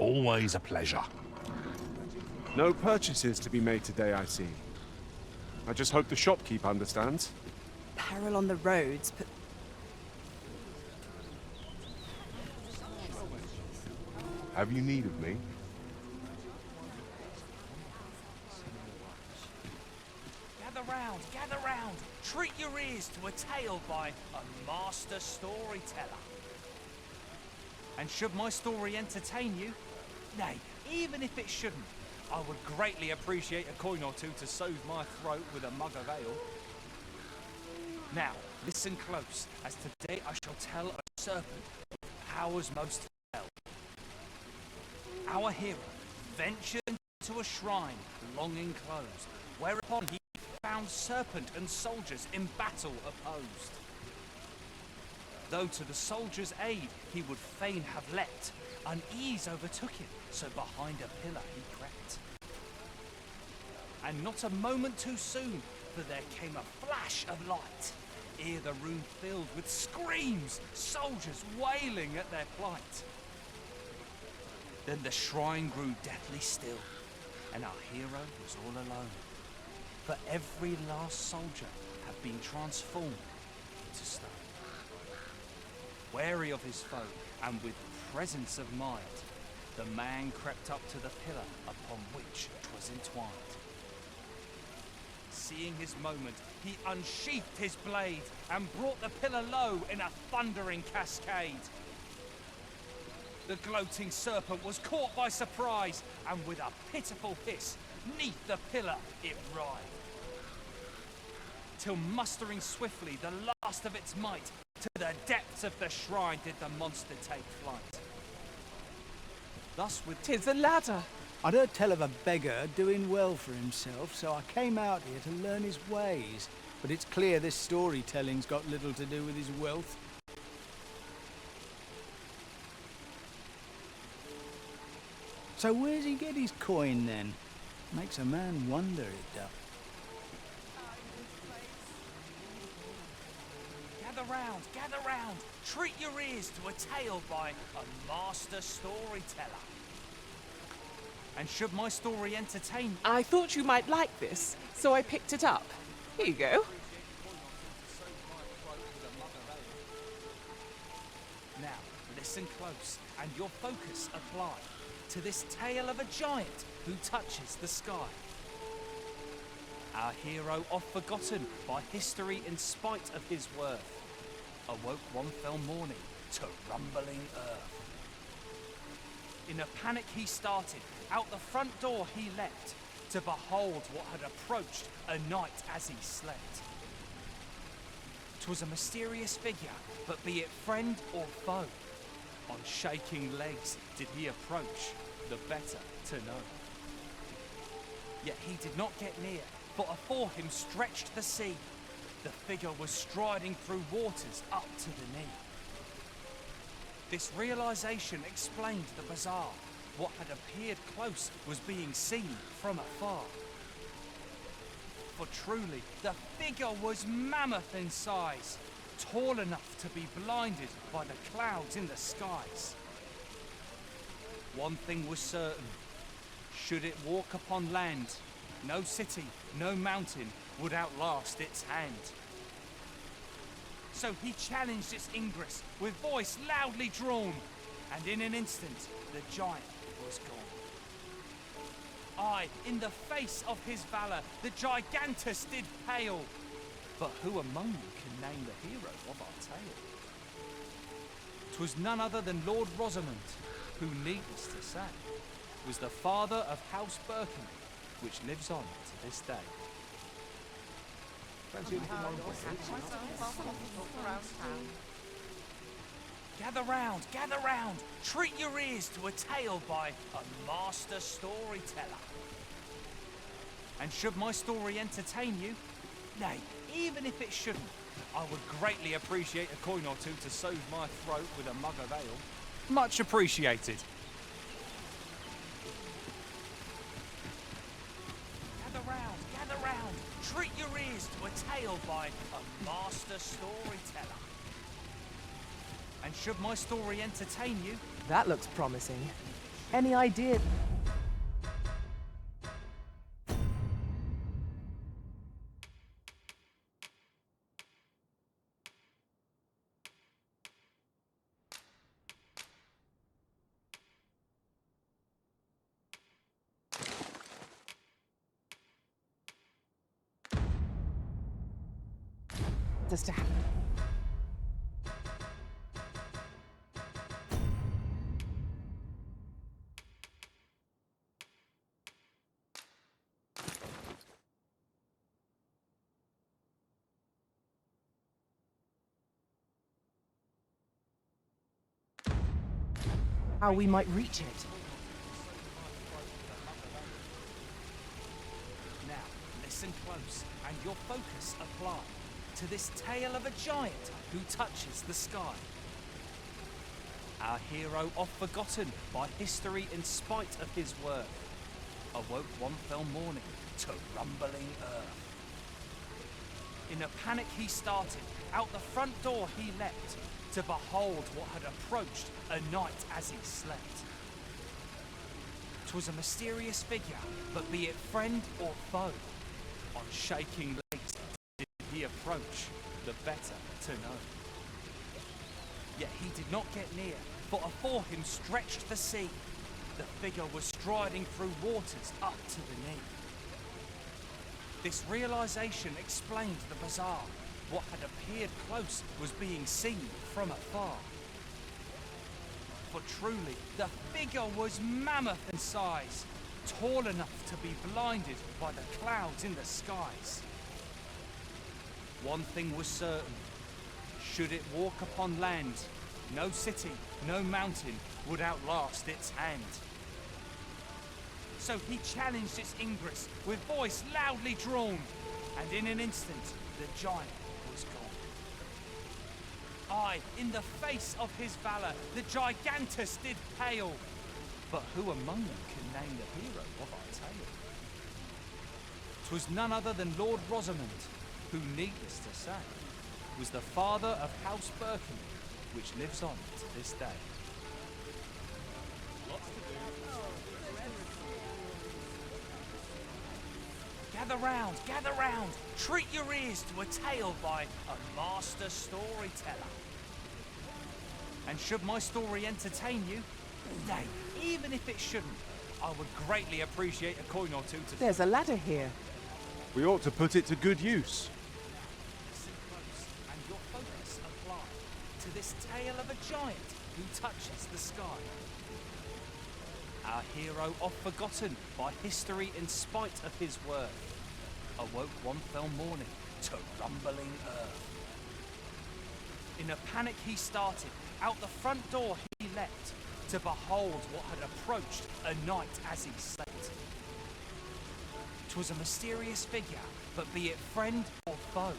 Always a pleasure. No purchases to be made today, I see. I just hope the shopkeep understands. Peril on the roads, but Have you need of me? Gather round. Treat your ears to a tale by a master storyteller. And should my story entertain you, nay, even if it shouldn't, I would greatly appreciate a coin or two to soothe my throat with a mug of ale. Now, listen close, as today I shall tell a serpent with powers most fell. Our hero ventured into a shrine long enclosed, whereupon he found serpent and soldiers in battle opposed. Though to the soldiers' aid he would fain have leapt, unease overtook him, so behind a pillar he crept. And not a moment too soon, for there came a flash of light, ere the room filled with screams, soldiers wailing at their plight. Then the shrine grew deathly still, and our hero was all alone, for every last soldier had been transformed into stone. Wary of his foe, and with presence of mind, the man crept up to the pillar upon which 'twas entwined. Seeing his moment, he unsheathed his blade, and brought the pillar low in a thundering cascade. The gloating serpent was caught by surprise, and with a pitiful hiss, 'neath the pillar it writhed. Till mustering swiftly the last of its might, to the depths of the shrine did the monster take flight. Thus with 'Tis a ladder. I'd heard tell of a beggar doing well for himself, so I came out here to learn his ways. But it's clear this storytelling's got little to do with his wealth. So where's he get his coin then? Makes a man wonder, it does. Gather round, treat your ears to a tale by a master storyteller. And should my story entertain you, I thought you might like this, so I picked it up. Here you go. now listen close, and your focus apply to this tale of a giant who touches the sky. Our hero, oft forgotten by history in spite of his worth, awoke one fell morning to rumbling earth. In a panic he started, out the front door he leapt, to behold what had approached a night as he slept. 'Twas a mysterious figure, but be it friend or foe, on shaking legs did he approach, the better to know. Yet he did not get near, for afore him stretched the sea. The figure was striding through waters up to the knee. This realization explained the bizarre. What had appeared close was being seen from afar. For truly, the figure was mammoth in size, tall enough to be blinded by the clouds in the skies. One thing was certain, should it walk upon land, no city, no mountain would outlast its hand. So he challenged its ingress with voice loudly drawn, and in an instant the giant was gone. Aye, in the face of his valour the gigantus did pale. But who among you can name the hero of our tale? 'Twas none other than Lord Rosamond, who, needless to say, was the father of House Birkenhead, which lives on to this day. Gather round, treat your ears to a tale by a master storyteller. And should my story entertain you, nay, even if it shouldn't, I would greatly appreciate a coin or two to soothe my throat with a mug of ale. Much appreciated. Gather round, treat your ears to a tale by a master storyteller. And should my story entertain you, That looks promising. Any idea? As to how we might reach it. Now, listen close, and your focus apply to this tale of a giant who touches the sky. Our hero, oft forgotten by history in spite of his worth, awoke one fell morning to rumbling earth. In a panic he started, out the front door he leapt, to behold what had approached a night as he slept. 'Twas a mysterious figure, but be it friend or foe, on shaking legs did he approach, the better to know. Yet he did not get near, for afore him stretched the sea. The figure was striding through waters up to the knee. This realization explained the bizarre. What had appeared close was being seen from afar. For truly, the figure was mammoth in size, tall enough to be blinded by the clouds in the skies. One thing was certain, should it walk upon land, no city, no mountain would outlast its hand. So he challenged its ingress with voice loudly drawn, and in an instant the giant was gone. Aye, in the face of his valour, the gigantus did pale. But who among them can name the hero of our tale? 'Twas none other than Lord Rosamond, who, needless to say, was the father of House Birkenhead, which lives on to this day. Gather round, treat your ears to a tale by a master storyteller. And should my story entertain you, nay, even if it shouldn't, I would greatly appreciate a coin or two to... There's a ladder here. We ought to put it to good use. Listen close, and your focus apply to this tale of a giant who touches the sky. Our hero, oft forgotten by history in spite of his worth, awoke one fell morning to rumbling earth. In a panic he started, out the front door he leapt, to behold what had approached a night as he slept. 'Twas a mysterious figure, but be it friend or foe,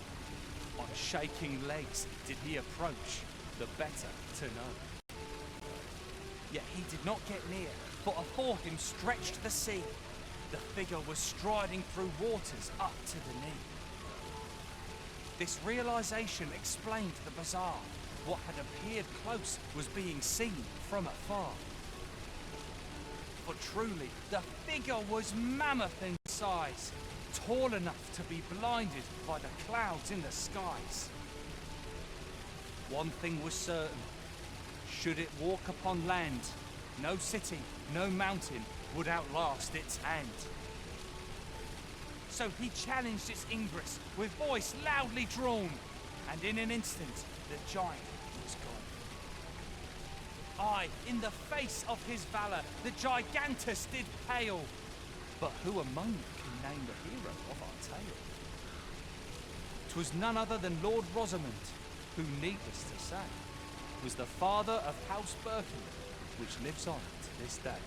on shaking legs did he approach, the better to know. Yet he did not get near, for afore him stretched the sea. The figure was striding through waters up to the knee. This realization explained the bizarre. What had appeared close was being seen from afar. For truly, the figure was mammoth in size, tall enough to be blinded by the clouds in the skies. One thing was certain, should it walk upon land, no city, no mountain would outlast its hand. So he challenged its ingress with voice loudly drawn, and in an instant the giant was gone. Aye, in the face of his valour, the gigantus did pale. But who among them can name the hero of our tale? 'Twas none other than Lord Rosamond, who, needless to say, was the father of House Birkenhead, which lives on to this day.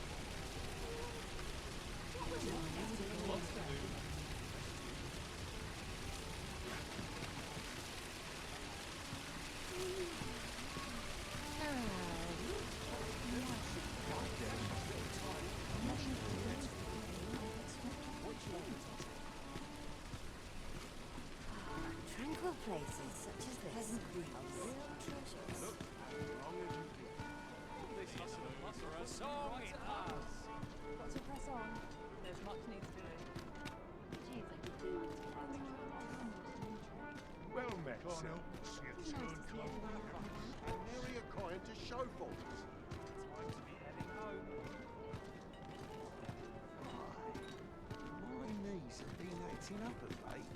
Tranquil places such as this. Pleasant real treasures. A song it has. press on. There's much needs doing. Jeez, I could do like to Well met, sir. And nary a coin to show for it. Time to be heading home. My knees have been acting up of late.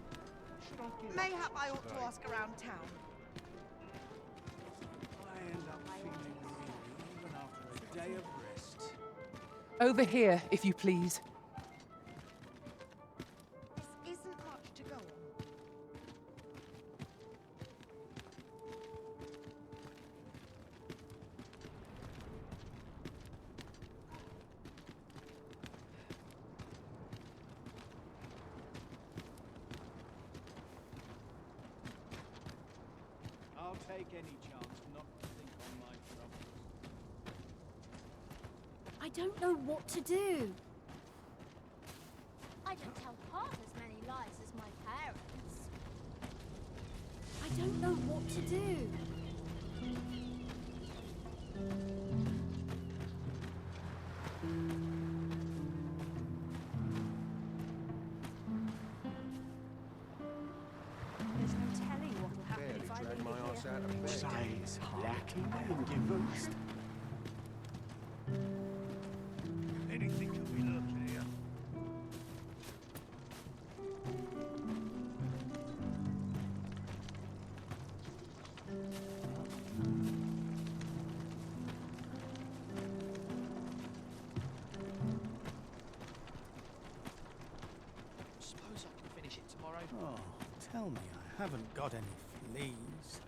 Should I get Mayhap I ought to ask around town. I end up feeling weary even after a day of rest. Over here, if you please. This isn't much to go on. I'll take any chance not to think on my troubles. I don't know what to do. I don't tell half as many lies as my parents. I don't know what to do. There's no telling what will happen if I leave my it ass here. out of bed? Size lacking in divorced. Anything can be looked here. Suppose I can finish it tomorrow. Oh, tell me I haven't got any fleas.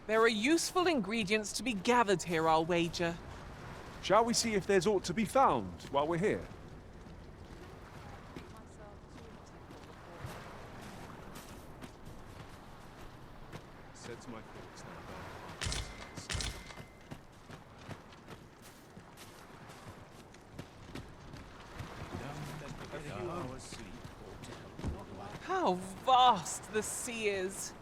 There are useful ingredients to be gathered here, I'll wager. Shall we see if there's aught to be found while we're here? Sets my thoughts now. How vast the sea is!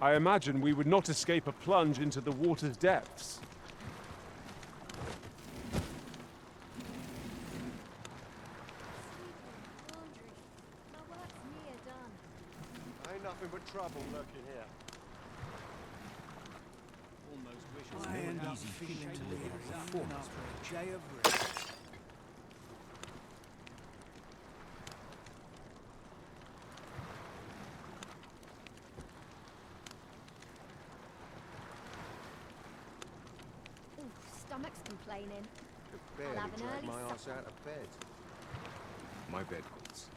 I imagine we would not escape a plunge into the water's depths. Laundry. My work's near done. Ain't nothing but trouble lurking here. Almost wish I end up feeling weary even after a day of rest. Ooh, stomach's complaining. Could I'll barely have an drag early my ass supper. out of bed. My bed calls.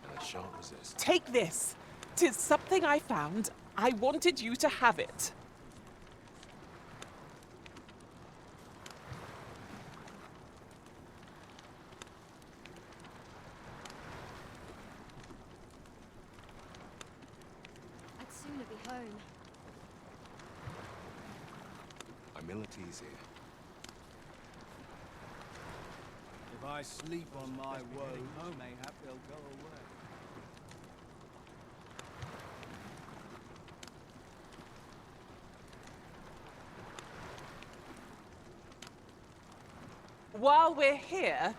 And I shan't resist. Take this! 'Tis something I found. I wanted you to have it. I'd sooner be home. I'm ill at ease here. If I sleep on my woes, mayhap they'll go away. While we're here,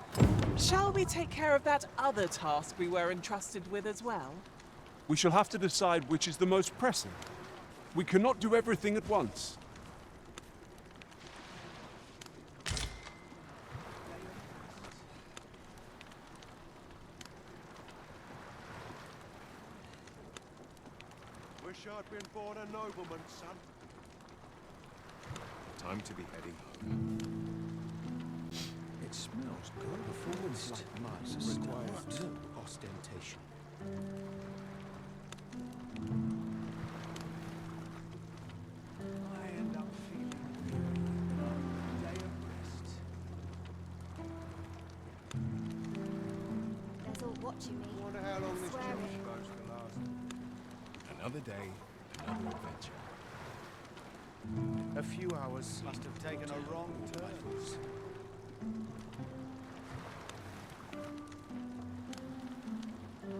shall we take care of that other task we were entrusted with as well? We shall have to decide which is the most pressing. We cannot do everything at once. Wish I'd been born a nobleman, son. Time to be heading home. It smells good. Performance like mine requires no ostentation. I end up feeling weary even after a day of rest. There's all watching me. Wonder how long this Swear job's it. supposed to last. Another day, another adventure. A few hours. Must have taken a wrong turn.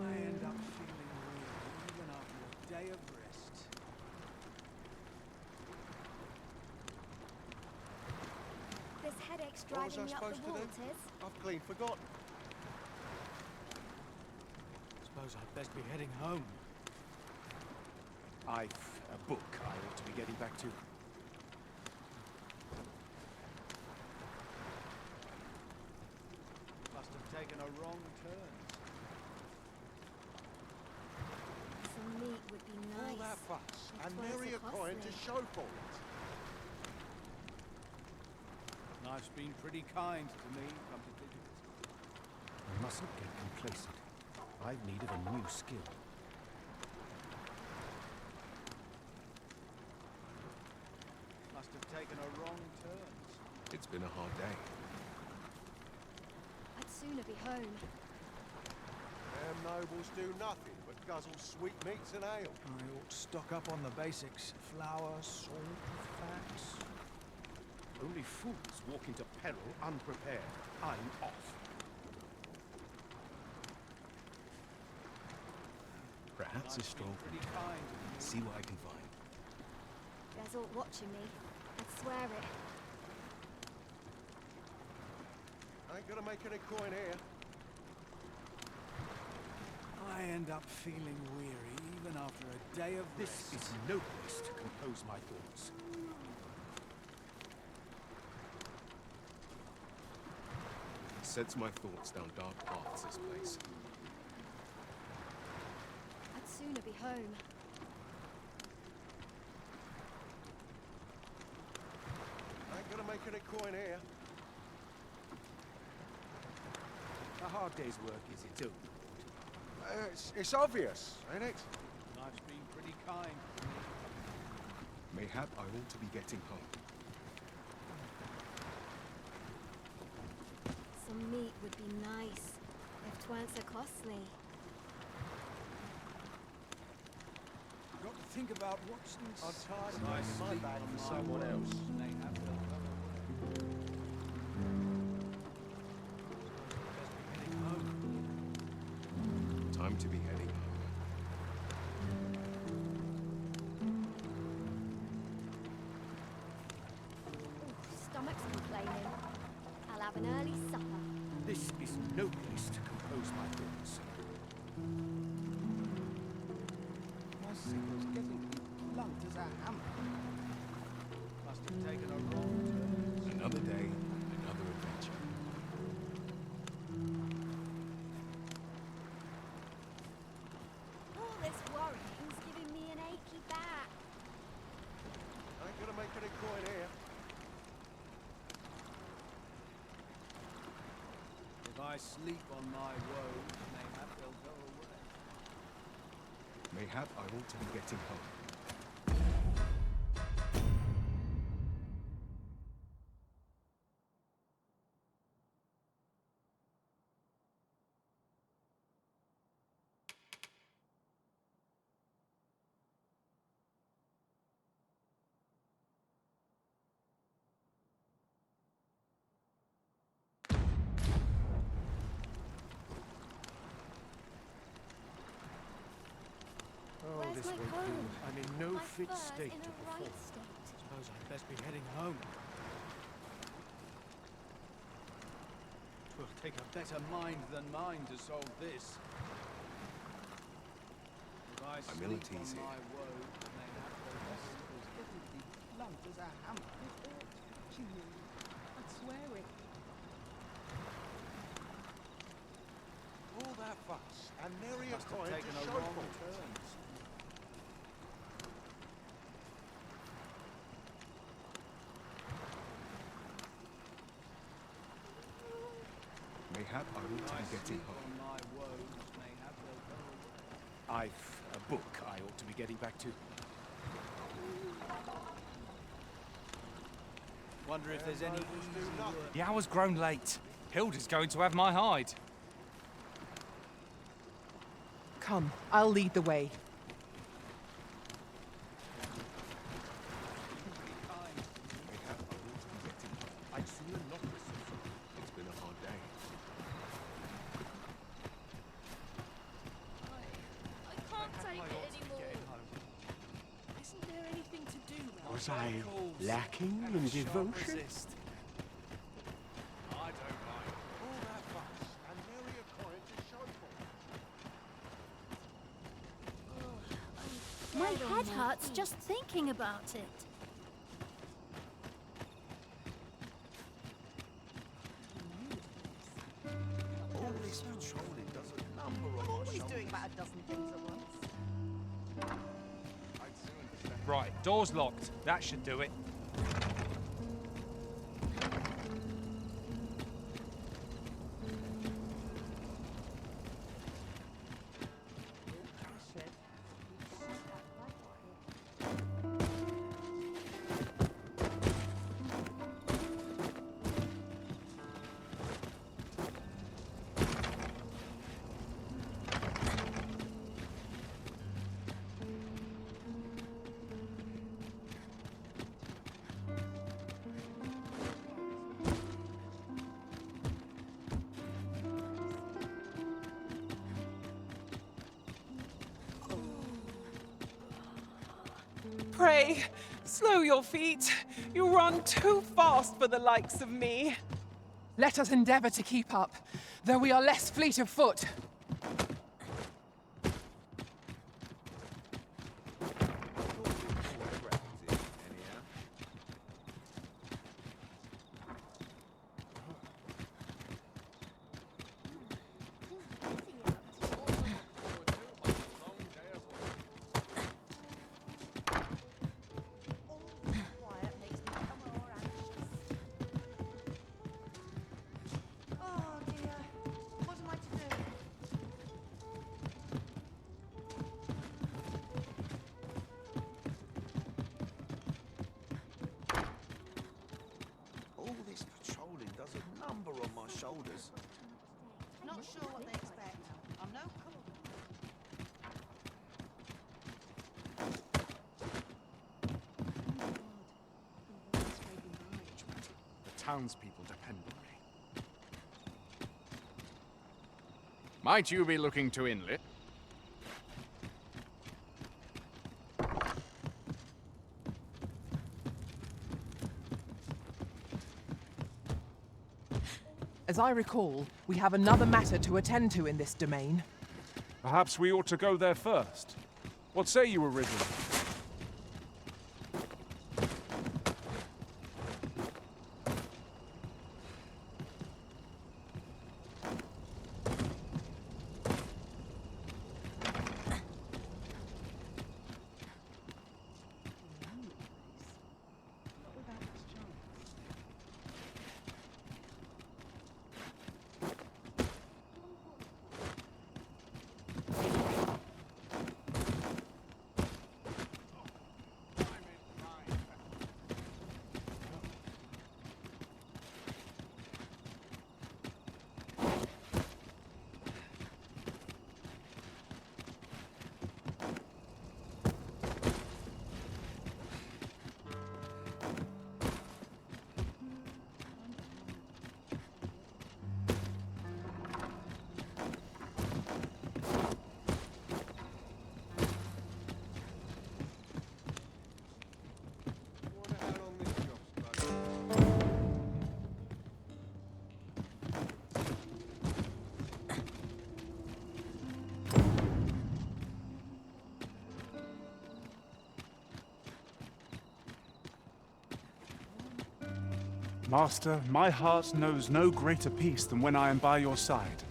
I end up feeling weary even after a day of rest. This headache's What was I driving me up supposed the to wall, do? Tiz? I've clean forgotten. Suppose I'd best be heading home. I've a book I ought to be getting back to. Must have taken a wrong turn. Some meat would be nice. All that fuss, If and 'twas nary so a coin to costly. show for it. Life's been pretty kind to me, come to think of it. I mustn't get complacent. I've need of a new skill. Must have taken a wrong turn. It's been a hard day. I'd sooner be home. Them nobles do nothing but guzzle sweetmeats and ale. I ought to stock up on the basics. Flour, salt, fats. Only fools walk into peril unprepared. I'm off. Perhaps a stroll. See what I can find. There's all watching me. I'd swear it. Ain't gonna make any coin here. I end up feeling weary even after a day of This rest. is no place to compose my thoughts. Sets my thoughts down dark paths, this place. I'd sooner be home. Ain't gonna make any coin here. A hard day's work, is it too? It's obvious, ain't it? Life's been pretty kind to me. Mayhap I ought to be getting home. Some meat would be nice, if 'tweren't so costly. I've got to think about what's inside. I'd tidy my bag for someone else. Time to be heading home. Stomach's complaining. I'll have an early supper. This is no place to compose my thoughts. My signal's getting blunt as a hammer. Must have taken a wrong turn. Another day, another adventure. All this worrying's giving me an achy back. Ain't gonna make any coin here. If I sleep on my woes, mayhap they'll go away. Mayhap I ought to be getting home. Oh, Where's this my won't comb? do. I'm in no My fit fur's state in to a perform. right state. Suppose I'd best be heading home. Twill take a better mind than mine to solve this. If I sleep Humility's on here. my woes, mayhap they'll signal's getting blunt as a hammer. I'd swear it. All that fuss, and nary a Must have coin to taken a show wrong for it. turn. Mayhap I ought to be getting home. On my woes, mayhap they'll go away. I've a book I ought to be getting back to. Wonder if there's any easy work. The hour's grown late. Hilda's going to have my hide. Come, I'll lead the way. Mayhap I ought to be getting home. I'd sooner not listen. It's been a hard day. I can't take it anymore. Isn't there anything to do round Was here? I lacking in devotion? head hurts just thinking about it. All this patrolling does a number on my Always shoulders. doing about a dozen things at once. Right, door's locked. That should do it. Pray, slow your feet. You run too fast for the likes of me. Let us endeavour to keep up, though we are less fleet of foot. Oh dear. What am I to do? All this patrolling does a number on my shoulders. Not sure what they expect. I'm no cool. The townspeople depend on me. Might you be looking to inlet? As I recall, we have another matter to attend to in this domain. Perhaps we ought to go there first. What say you, Arisen? Master, my heart knows no greater peace than when I am by your side.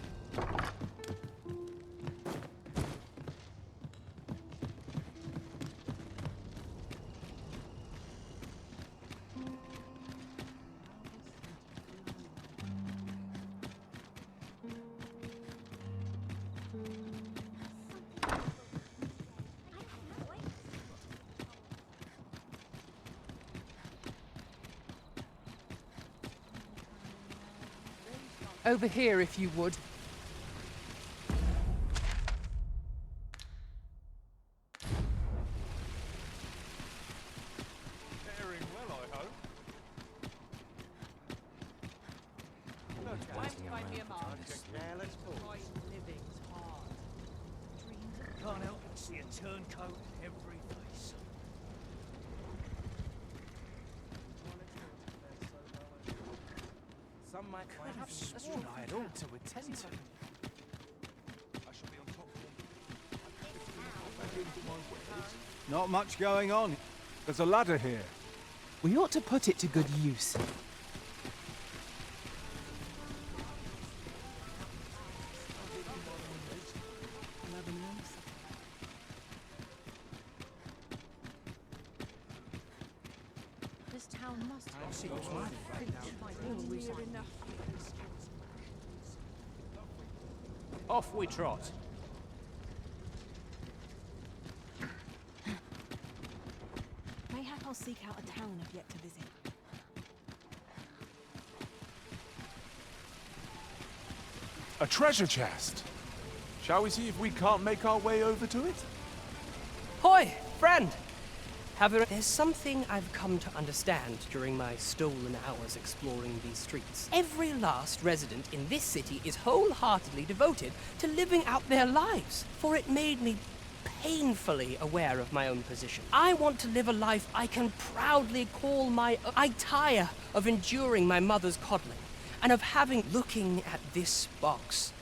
Over here, if you would. Faring well, I hope. Let's go. Can't help but see a turncoat in every face. Some might Could have sworn I had ought to attend to. I shall be on top form. Not much going on. There's a ladder here. We ought to put it to good use. This town must Off we trot. Mayhap I'll seek out a town I've yet to visit. A treasure chest. Shall we see if we can't make our way over to it? Hoy, friend! There's something I've come to understand during my stolen hours exploring these streets. Every last resident in this city is wholeheartedly devoted to living out their lives, for it made me painfully aware of my own position. I want to live a life I can proudly call my own. I tire of enduring my mother's coddling, and of looking at this box.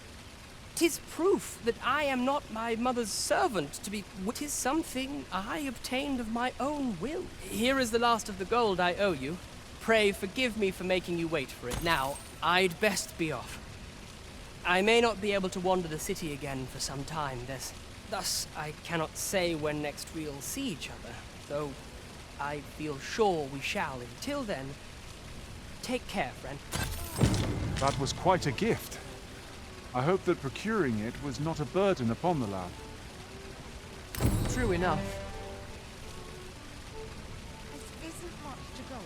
'Tis proof that I am not my mother's servant to be. 'Tis something I obtained of my own will. Here is the last of the gold I owe you. Pray forgive me for making you wait for it. Now, I'd best be off. I may not be able to wander the city again for some time. Thus, I cannot say when next we'll see each other, though I feel sure we shall. Until then, take care, friend. That was quite a gift. I hope that procuring it was not a burden upon the lad. True enough. This isn't much to go on.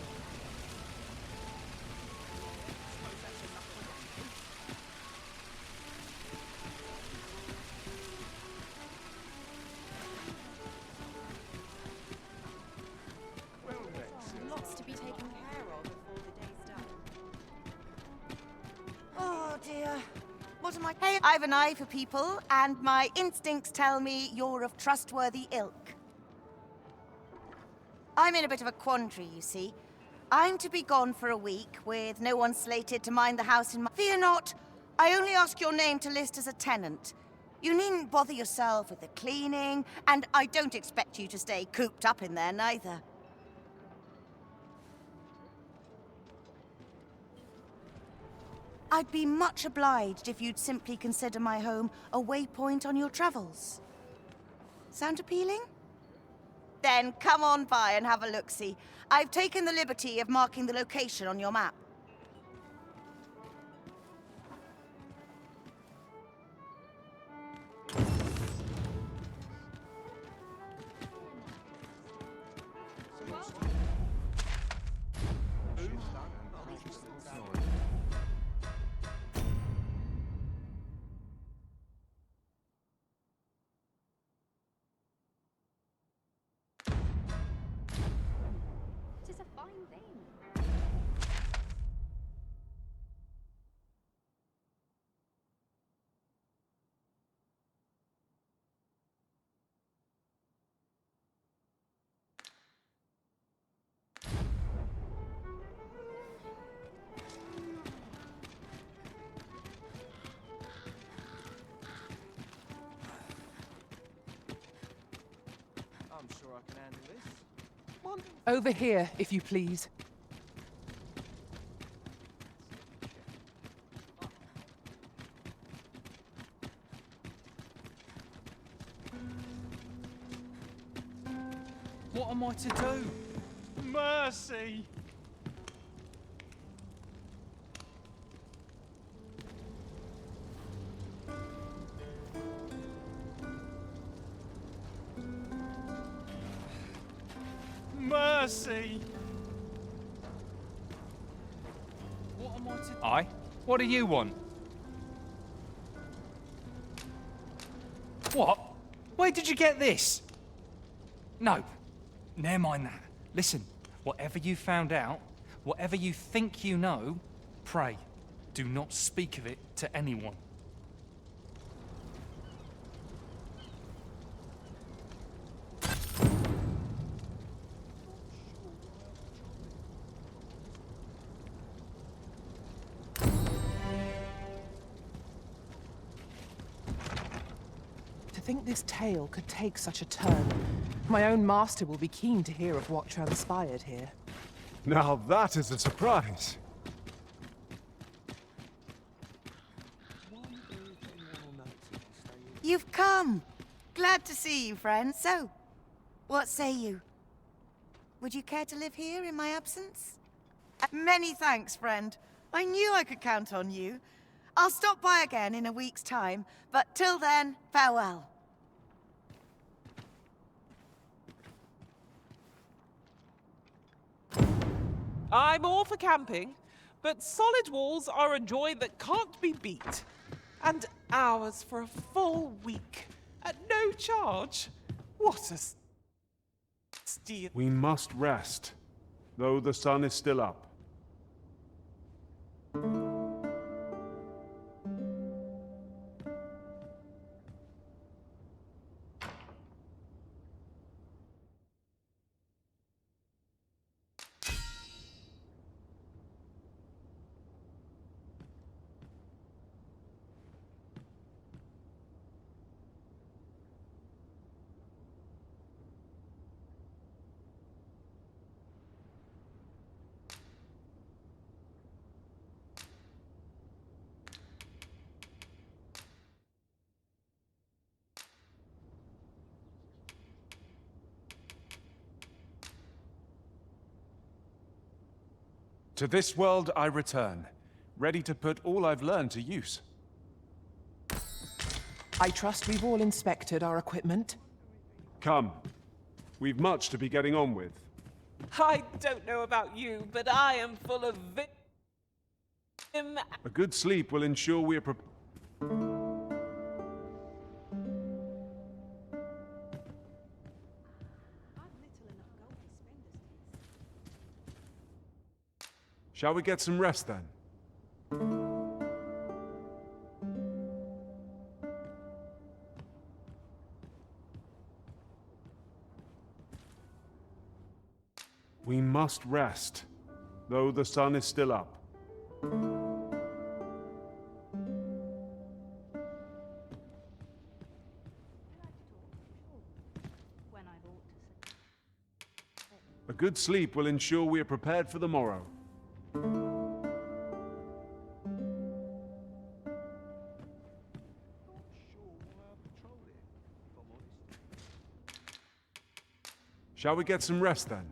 Lots to be taken care of before the day's done. Oh dear. What am I? Hey, I've an eye for people, and my instincts tell me you're of trustworthy ilk. I'm in a bit of a quandary, you see. I'm to be gone for a week, with no one slated to mind the house in my... Fear not, I only ask your name to list as a tenant. You needn't bother yourself with the cleaning, and I don't expect you to stay cooped up in there, neither. I'd be much obliged if you'd simply consider my home a waypoint on your travels. Sound appealing? Then come on by and have a look-see. I've taken the liberty of marking the location on your map. Tis a fine thing. I'm sure I can handle this. Over here, if you please. What am I to do? Mercy! Mercy! What am I to do? Aye? What do you want? What? Where did you get this? No. Never mind that. Listen, whatever you found out, whatever you think you know, pray, do not speak of it to anyone. think this tale could take such a turn. My own master will be keen to hear of what transpired here. Now that is a surprise. You've come! Glad to see you, friend. So, what say you? Would you care to live here in my absence? Many thanks, friend. I knew I could count on you. I'll stop by again in a week's time, but till then, farewell. I'm all for camping, but solid walls are a joy that can't be beat. And hours for a full week at no charge. What a steal. We must rest, though the sun is still up. To this world I return, ready to put all I've learned to use. I trust we've all inspected our equipment. Come. We've much to be getting on with. I don't know about you, but I am full of vim. A good sleep will ensure we are prepared. Shall we get some rest then? We must rest, though the sun is still up. A good sleep will ensure we are prepared for the morrow. Shall we get some rest then?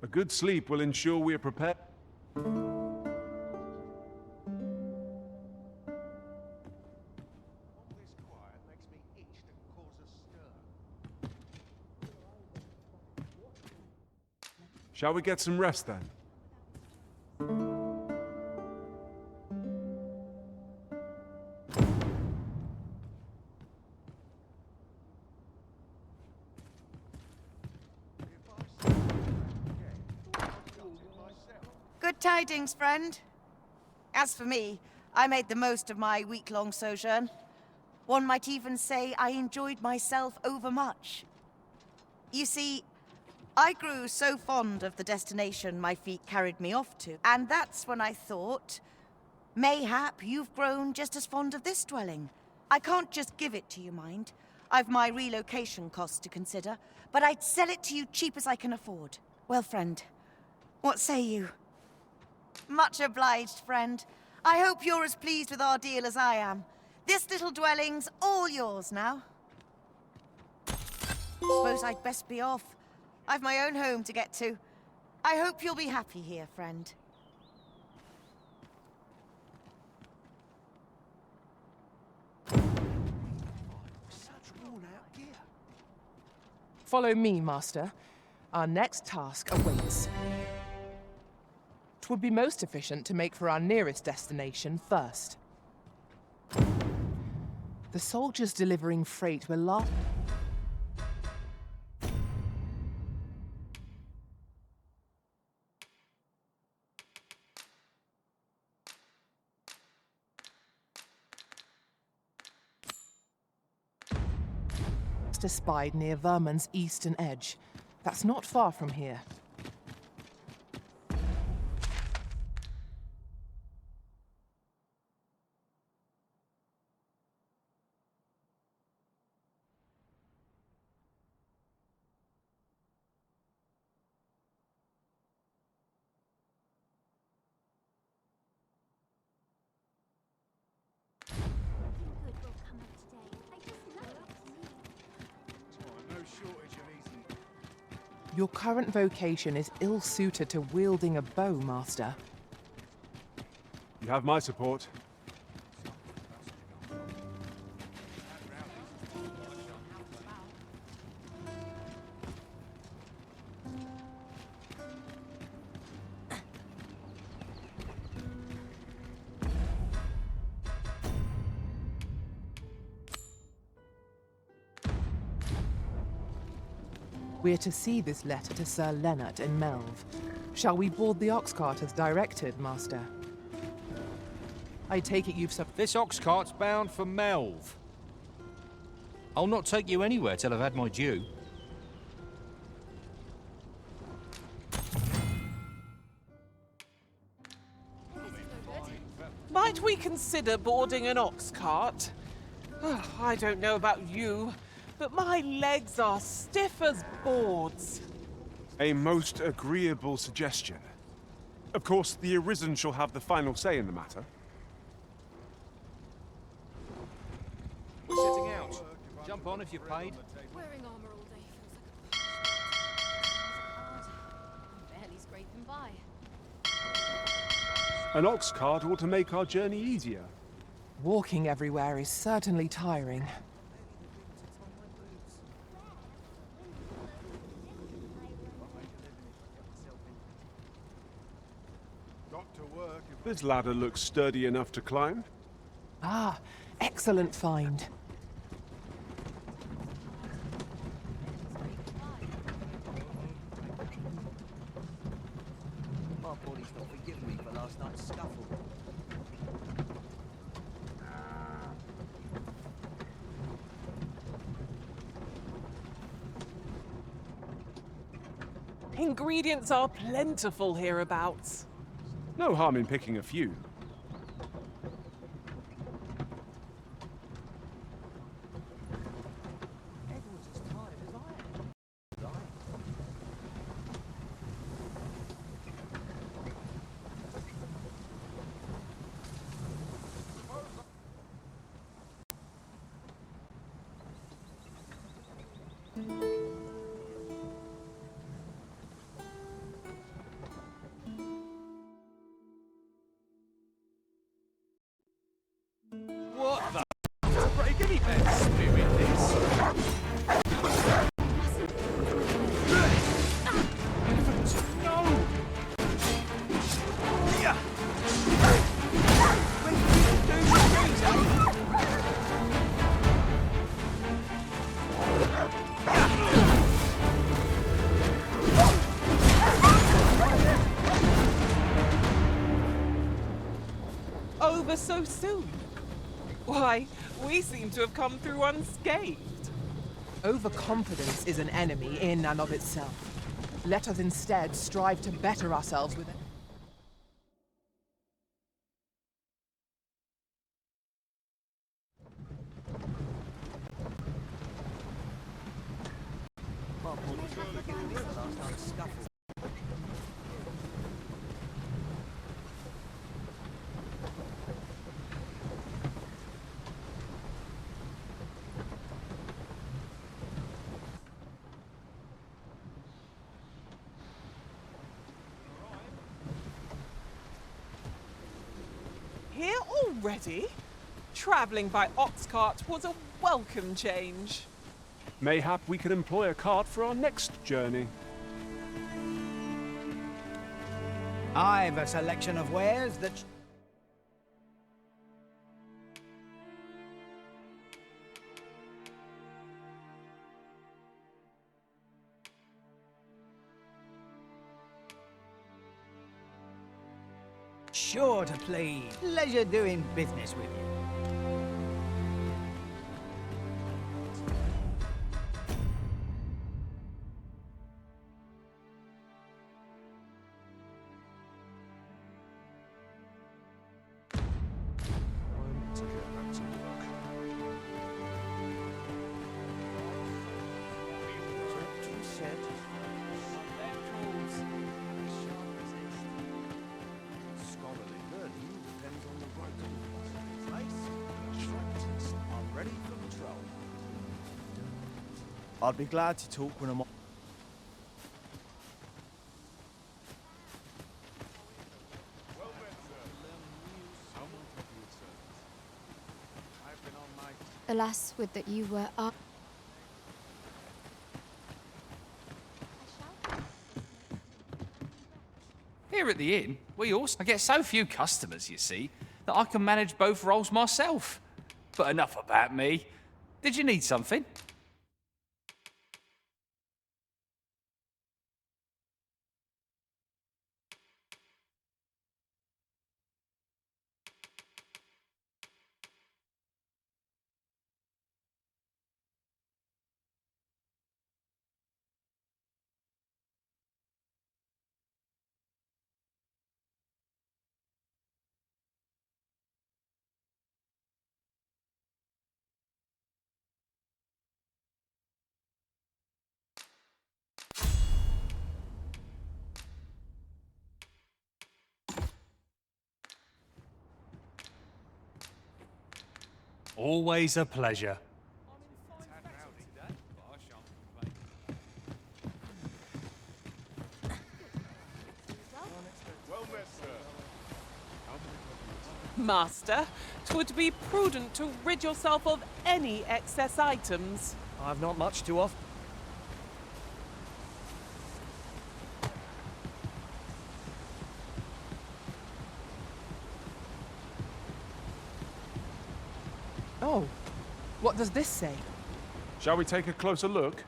A good sleep will ensure we are prepared. Shall we get some rest then? Good tidings, friend. As for me, I made the most of my week-long sojourn. One might even say I enjoyed myself overmuch. You see, I grew so fond of the destination my feet carried me off to, and that's when I thought, mayhap you've grown just as fond of this dwelling. I can't just give it to you, mind. I've my relocation costs to consider, but I'd sell it to you cheap as I can afford. Well, friend, what say you? Much obliged, friend. I hope you're as pleased with our deal as I am. This little dwelling's all yours now. Suppose I'd best be off. I've my own home to get to. I hope you'll be happy here, friend. Follow me, Master. Our next task awaits. 'Twould be most efficient to make for our nearest destination first. The soldiers delivering freight were spied near Vermon's eastern edge. That's not far from here. Your current vocation is ill-suited to wielding a bow, Master. You have my support. We're to see this letter to Sir Leonard in Melve. Shall we board the ox cart as directed, Master? I take it you've This ox cart's bound for Melve. I'll not take you anywhere till I've had my due. Might we consider boarding an ox cart? Oh, I don't know about you, but my legs are stiff as boards. A most agreeable suggestion. Of course, the Arisen shall have the final say in the matter. We're setting out. Jump on if you're paid. Wearing armor all day feels like I'm barely scraping by. An ox cart ought to make our journey easier. Walking everywhere is certainly tiring. This ladder looks sturdy enough to climb. Ah, excellent find. My body's not forgiven me for last night's scuffle. Ingredients are plentiful hereabouts. No harm in picking a few. What the? Break any beds doing this? No! Yeah! When did you do these, Over so soon? Why, we seem to have come through unscathed. Overconfidence is an enemy in and of itself. Let us instead strive to better ourselves with it. My body's not forgiven me for last night's scuffle. Here already? Travelling by ox cart was a welcome change. Mayhap we could employ a cart for our next journey. I've a selection of wares that... Sure to please. Pleasure doing business with you. I'd be glad to talk when I'm on. Alas, would that you were up. Here at the inn, I get so few customers, you see, that I can manage both roles myself. But enough about me. Did you need something? Always a pleasure. Master, 'twould be prudent to rid yourself of any excess items. I've not much to offer. Oh, what does this say? Shall we take a closer look?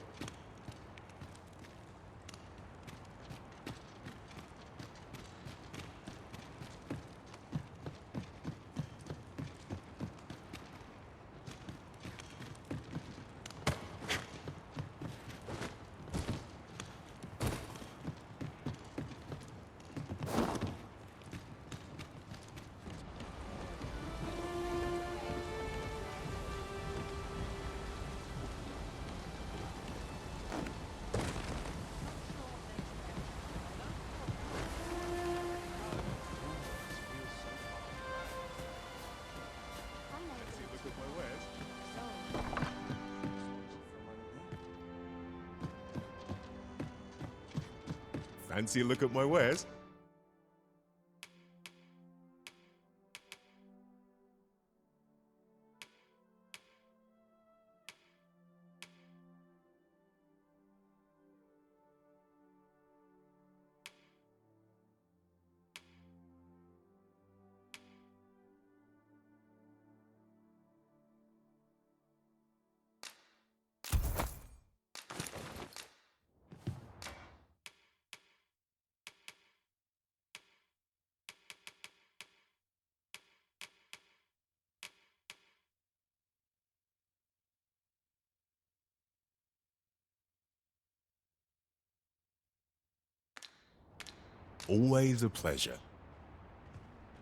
Fancy a look at my wares? Always a pleasure.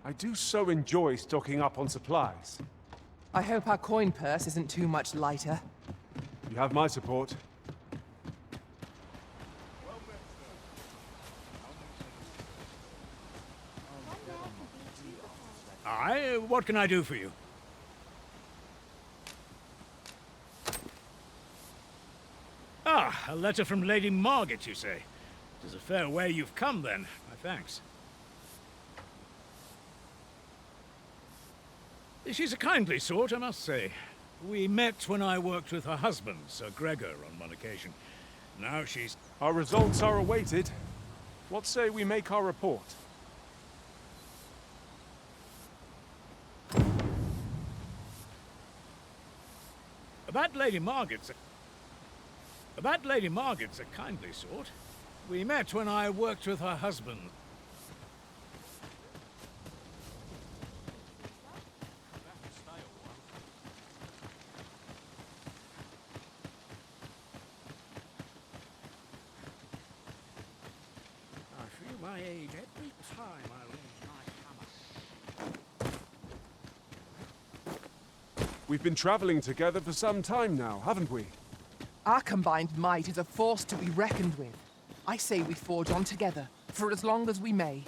I do so enjoy stocking up on supplies. I hope our coin purse isn't too much lighter. You have my support. Aye, what can I do for you? Ah, a letter from Lady Margaret, you say? It is a fair way you've come, then. My thanks. She's a kindly sort, I must say. We met when I worked with her husband, Sir Gregor, on one occasion. Now she's... Our results are awaited. What say we make our report? That Lady Margaret's a kindly sort. We met when I worked with her husband. I feel my age every time I lose my hammer. We've been traveling together for some time now, haven't we? Our combined might is a force to be reckoned with. I say we forge on together, for as long as we may.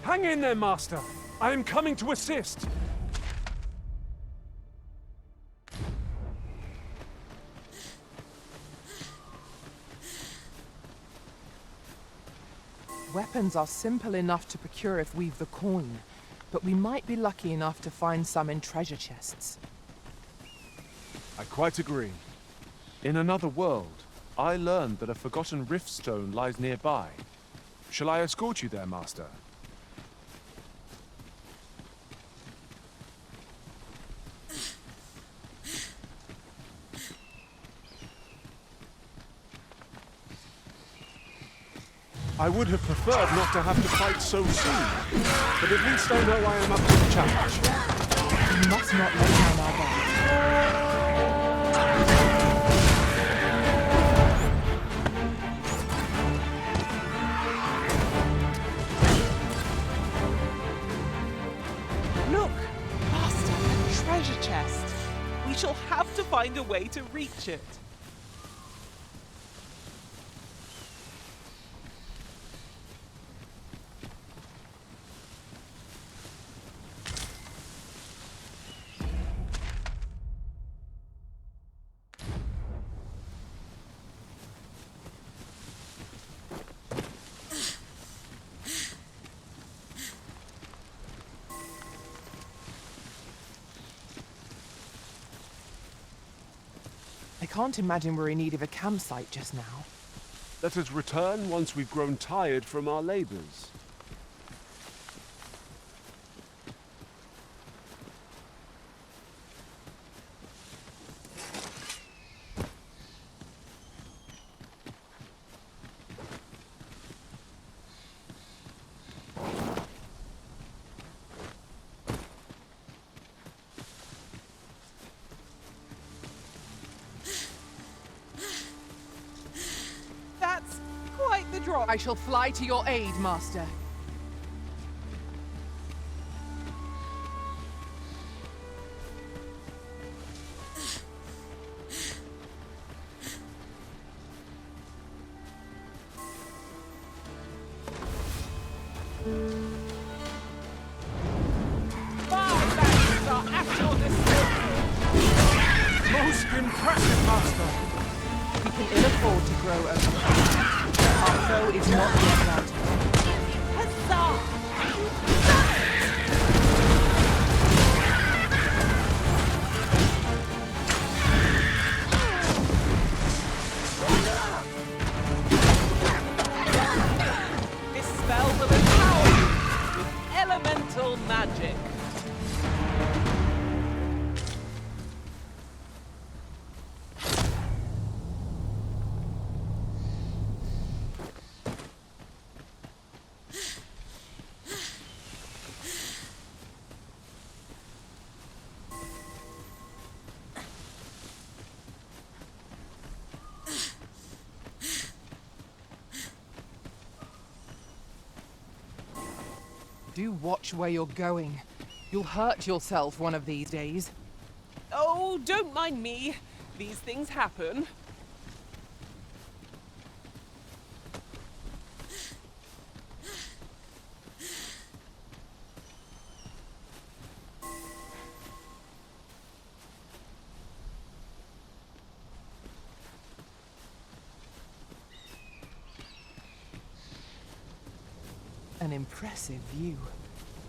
Hang in there, Master. I am coming to assist. Weapons are simple enough to procure if we've the coin, but we might be lucky enough to find some in treasure chests. I quite agree. In another world, I learned that a forgotten rift stone lies nearby. Shall I escort you there, Master? I would have preferred not to have to fight so soon, but at least I know I am up to the challenge. You must not let down our guard. Look! Master, a treasure chest. We shall have to find a way to reach it. I can't imagine we're in need of a campsite just now. Let us return once we've grown tired from our labors. That's quite the drop. I shall fly to your aid, Master. Most impressive, Master! We can ill afford to grow over. Our foe is not yet routed. This spell will empower you with elemental magic. Do watch where you're going. You'll hurt yourself one of these days. Oh, don't mind me. These things happen. An impressive view.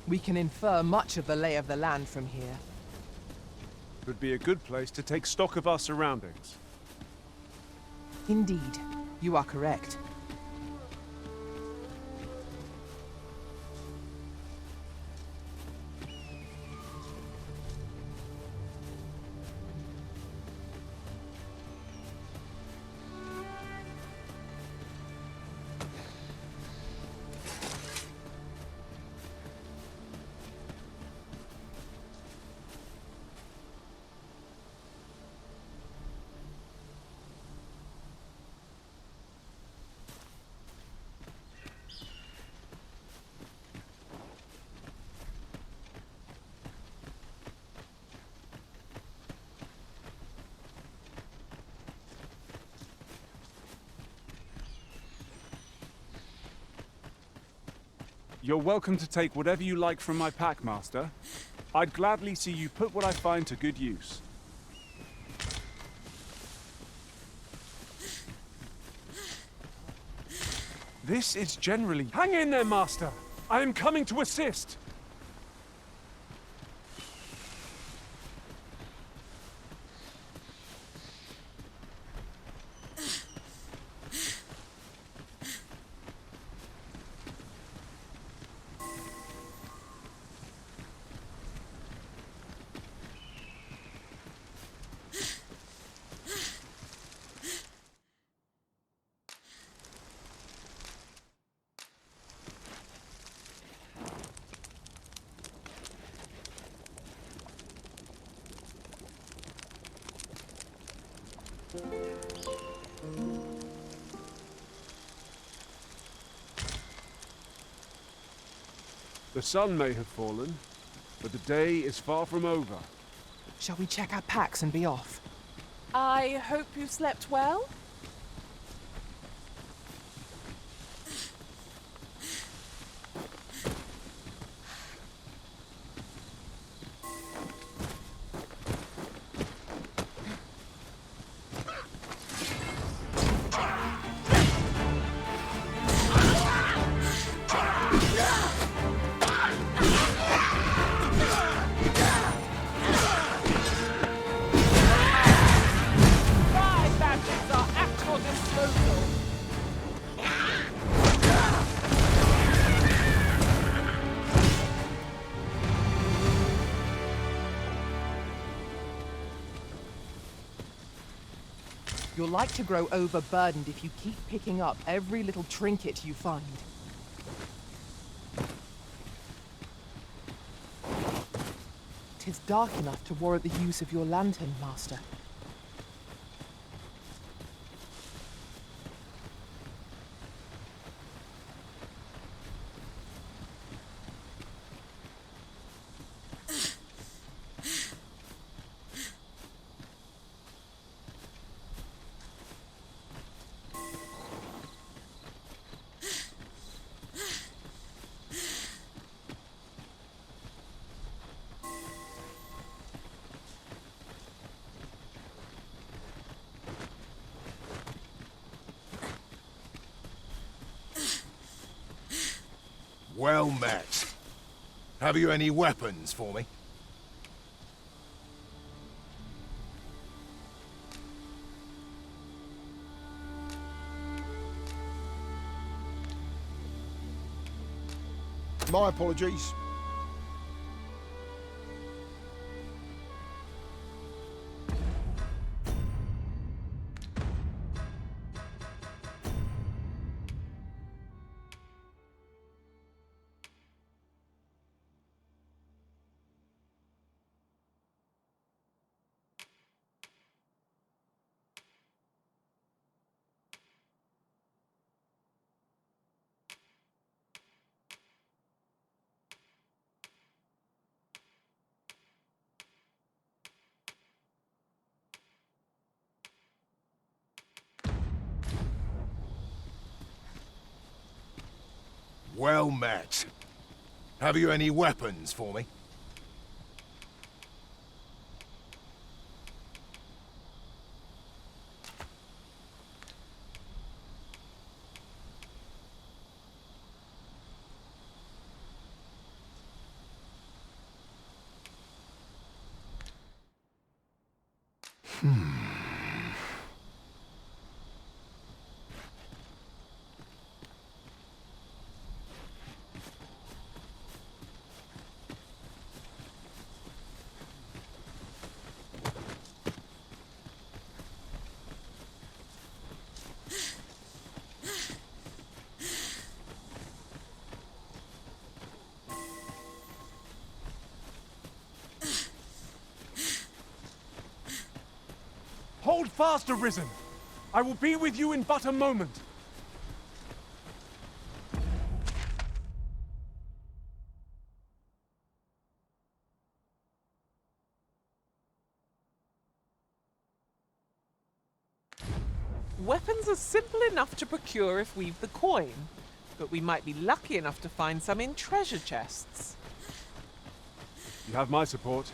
We can infer much of the lay of the land from here. Would be a good place to take stock of our surroundings. Indeed, you are correct. You're welcome to take whatever you like from my pack, Master. I'd gladly see you put what I find to good use. This is generally... Hang in there, Master! I am coming to assist! The sun may have fallen, but the day is far from over. Shall we check our packs and be off? I hope you slept well? You're like to grow overburdened if you keep picking up every little trinket you find. Tis dark enough to warrant the use of your lantern, Master. Well met. Have you any weapons for me? My apologies. Well met. Have you any weapons for me? Hold fast, Arisen! I will be with you in but a moment. Weapons are simple enough to procure if we've the coin. but we might be lucky enough to find some in treasure chests. You have my support.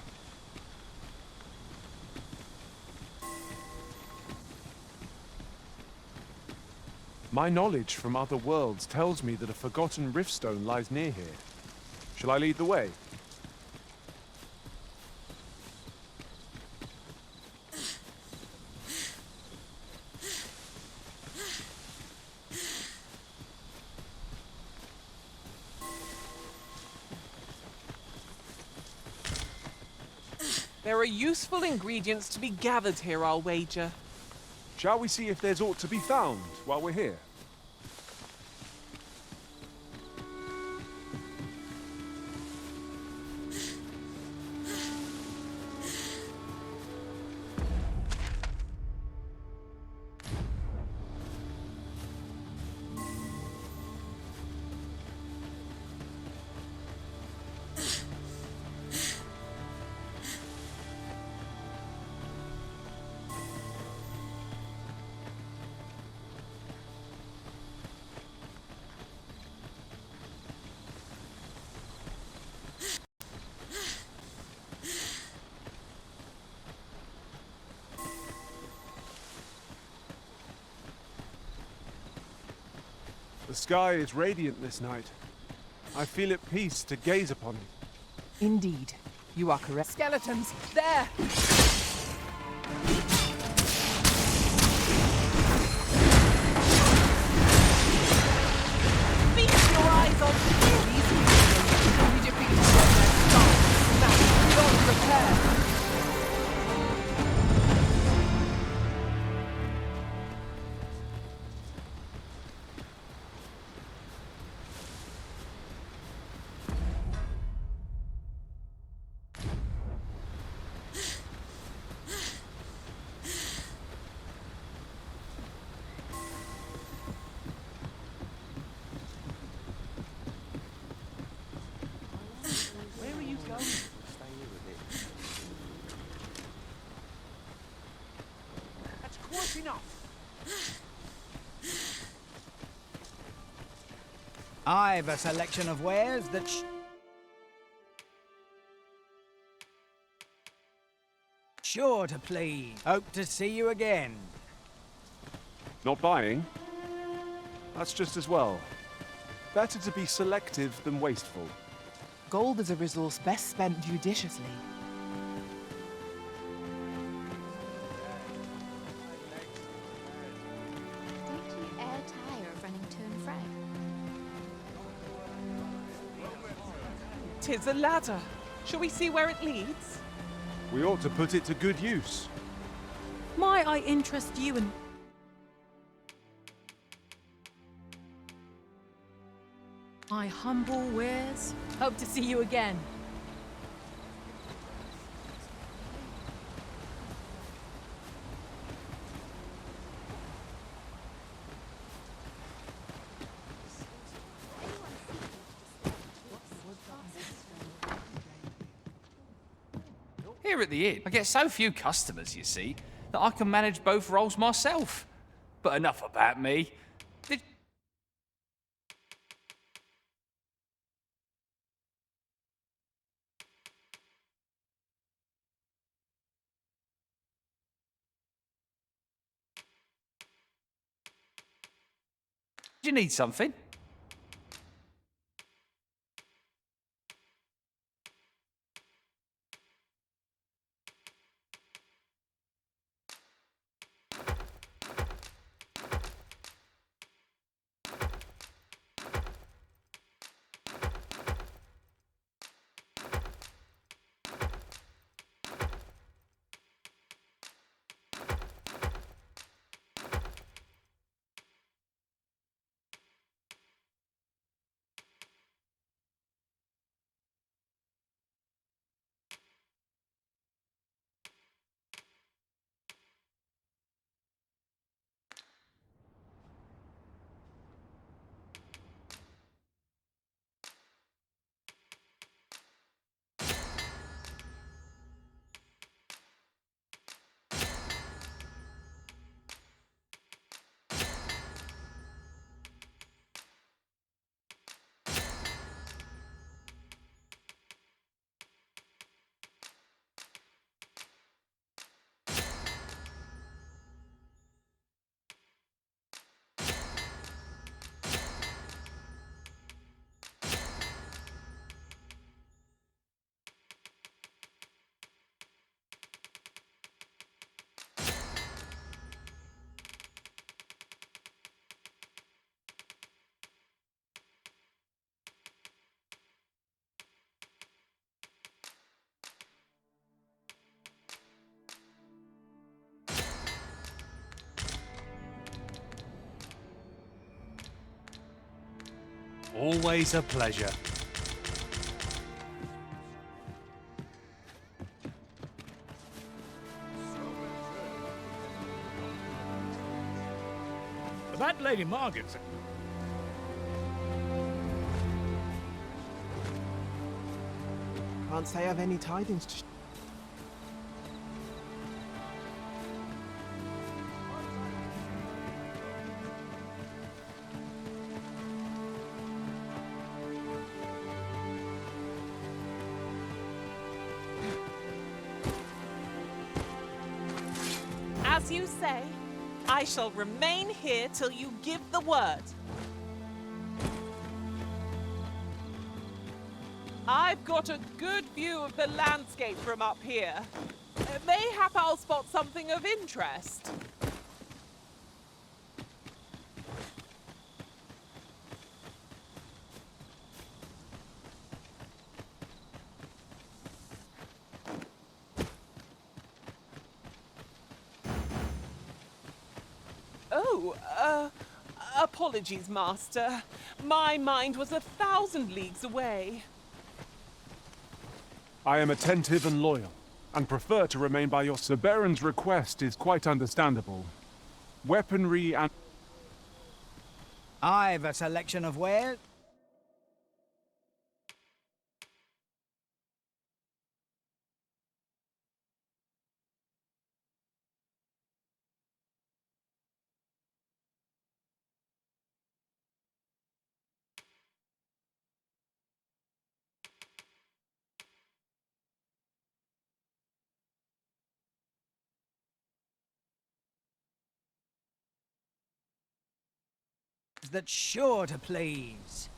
My knowledge from other worlds tells me that a forgotten riftstone lies near here. Shall I lead the way? There are useful ingredients to be gathered here, I'll wager. Shall we see if there's aught to be found while we're here? The sky is radiant this night. I feel at peace to gaze upon it. Indeed, you are correct. Skeletons, there! Feast your eyes on these! We defeated them and stopped, smashed, beyond repair. I've a selection of wares that sure to please. Hope to see you again. Not buying? That's just as well. Better to be selective than wasteful. Gold is a resource best spent judiciously. Don't you e'er tire of running to and fro? 'Tis a ladder. Shall we see where it leads? We ought to put it to good use. Might I interest you in my humble wares? Hope to see you again. Here at the inn, I get so few customers, you see, that I can manage both roles myself. But enough about me. Do you need something? Always a pleasure. That Lady Margaret's... Can't say I've any tidings to... As you say, I shall remain here till you give the word. I've got a good view of the landscape from up here. Mayhap I'll spot something of interest. Oh, apologies, Master. My mind was 1,000 leagues away. I am attentive and loyal, and prefer to remain by your... The Baron's request is quite understandable. Weaponry and... I've a selection of wares. That's sure to please.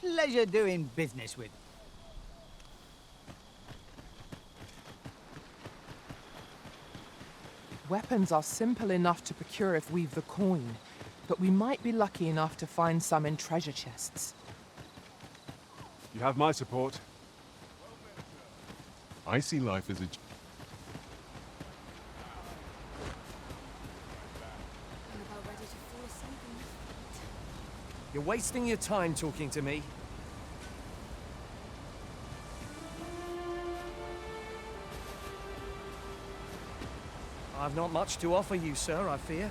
Pleasure doing business with. Weapons are simple enough to procure if we've the coin, but we might be lucky enough to find some in treasure chests. You have my support. I see life as a... You're wasting your time talking to me. I've not much to offer you, sir, I fear.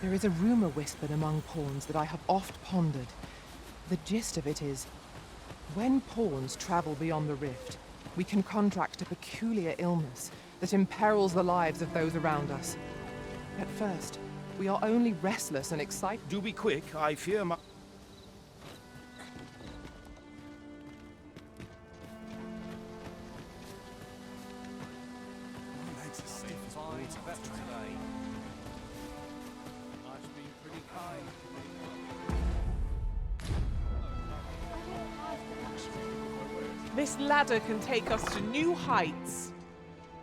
There is a rumor whispered among pawns that I have oft pondered. The gist of it is, when pawns travel beyond the rift, we can contract a peculiar illness that imperils the lives of those around us. At first, we are only restless and excited. Do be quick, I fear my... This ladder can take us to new heights.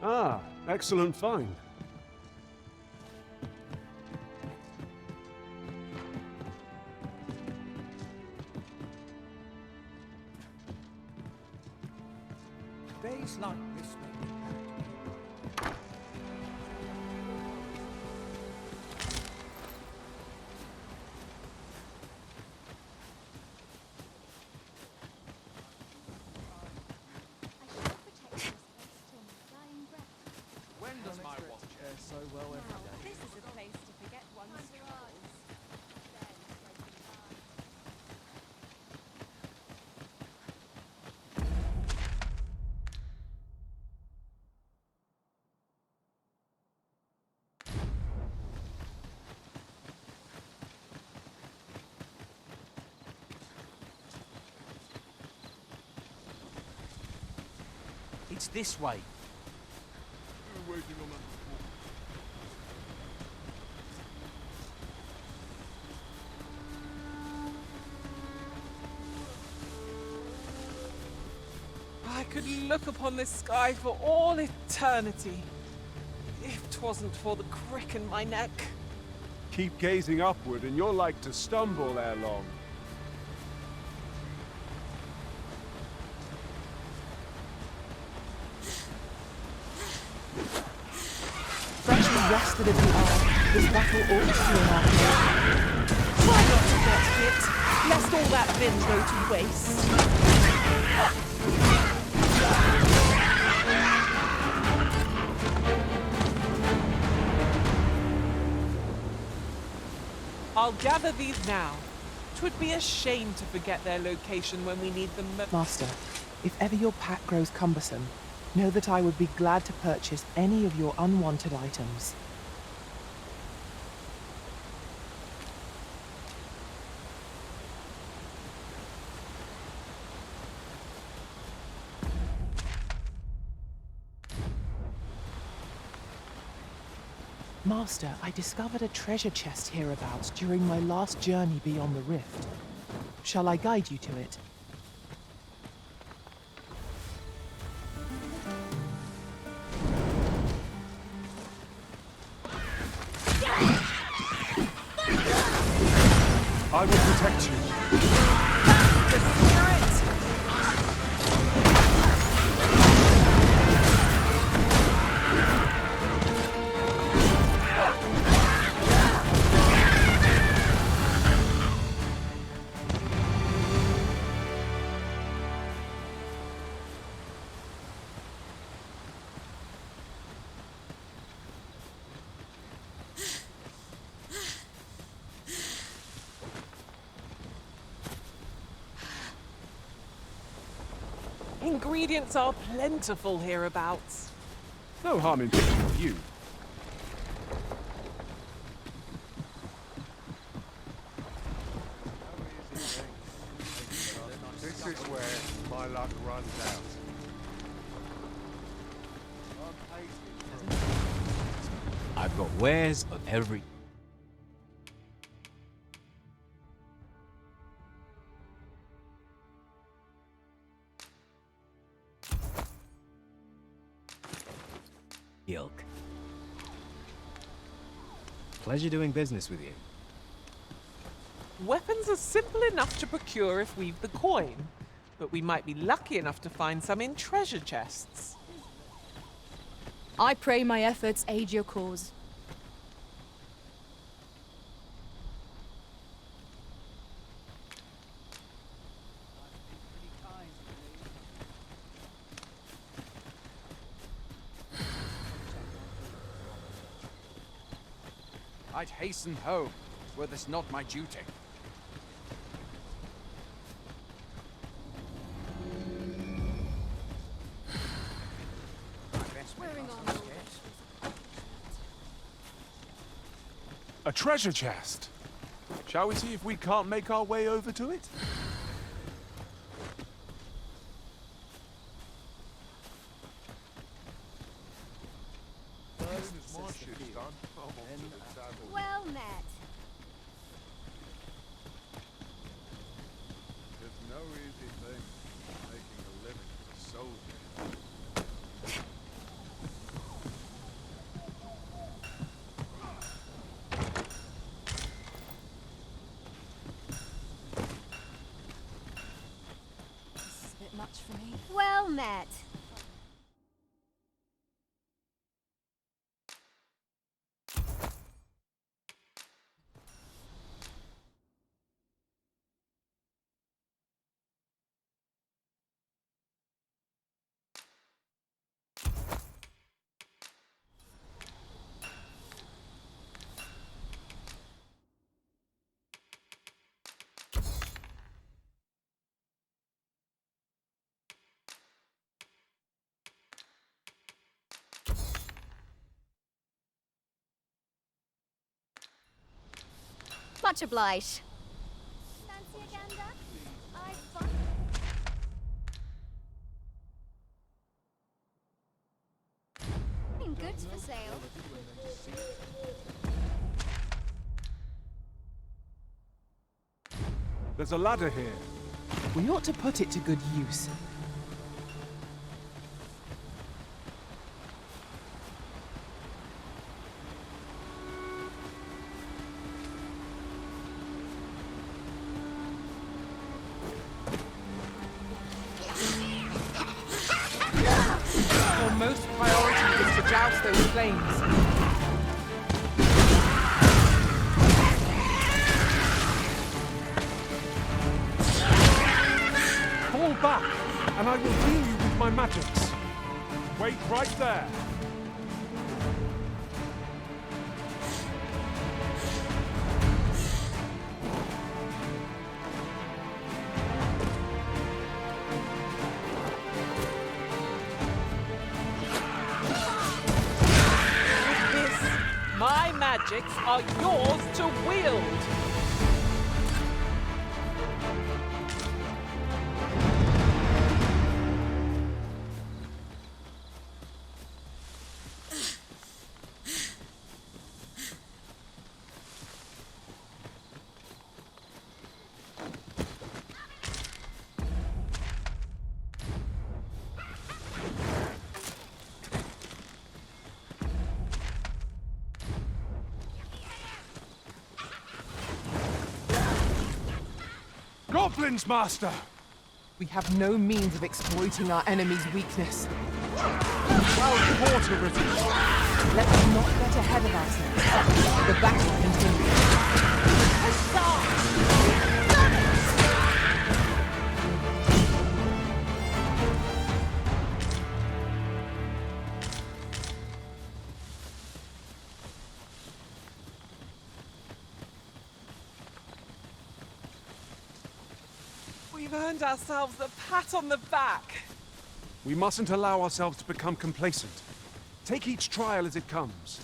Ah, excellent find. Days like this make me When does my watch end? so well every day. This is a place to forget one's troubles. It's this way. I could look upon this sky for all eternity, if 'twasn't for the crick in my neck. Keep gazing upward and you're like to stumble ere long. Freshly rested as we are, this battle ought to be in our favor. Try not to get hit, lest all that vim go to waste. I'll gather these now. 'Twould be a shame to forget their location when we need them most. Master, if ever your pack grows cumbersome, know that I would be glad to purchase any of your unwanted items. Master, I discovered a treasure chest hereabouts during my last journey beyond the rift. Shall I guide you to it? I will protect you. The spirit! Ingredients are plentiful hereabouts. No harm in picking a few. This is where my luck runs out. I've got wares of every... ilk. Pleasure doing business with you. Weapons are simple enough to procure if we've the coin, but we might be lucky enough to find some in treasure chests. I pray my efforts aid your cause. I'd hasten home, were this not my duty. A treasure chest. Shall we see if we can't make our way over to it? Well met. It's no easy thing, making a living as a soldier. This is a bit much for me. Well met. Much obliged. Fancy a gander? I've fun. Goods for sale. There's a ladder here. We ought to put it to good use. Our most priority is to douse those flames. Fall back, and I will heal you with my magics. Wait right there. My magics are yours to wield. Goblins, Master! We have no means of exploiting our enemy's weakness. Well fought, Eurydice. Let us not get ahead of ourselves. The battle continues. We've earned ourselves a pat on the back. We mustn't allow ourselves to become complacent. Take each trial as it comes.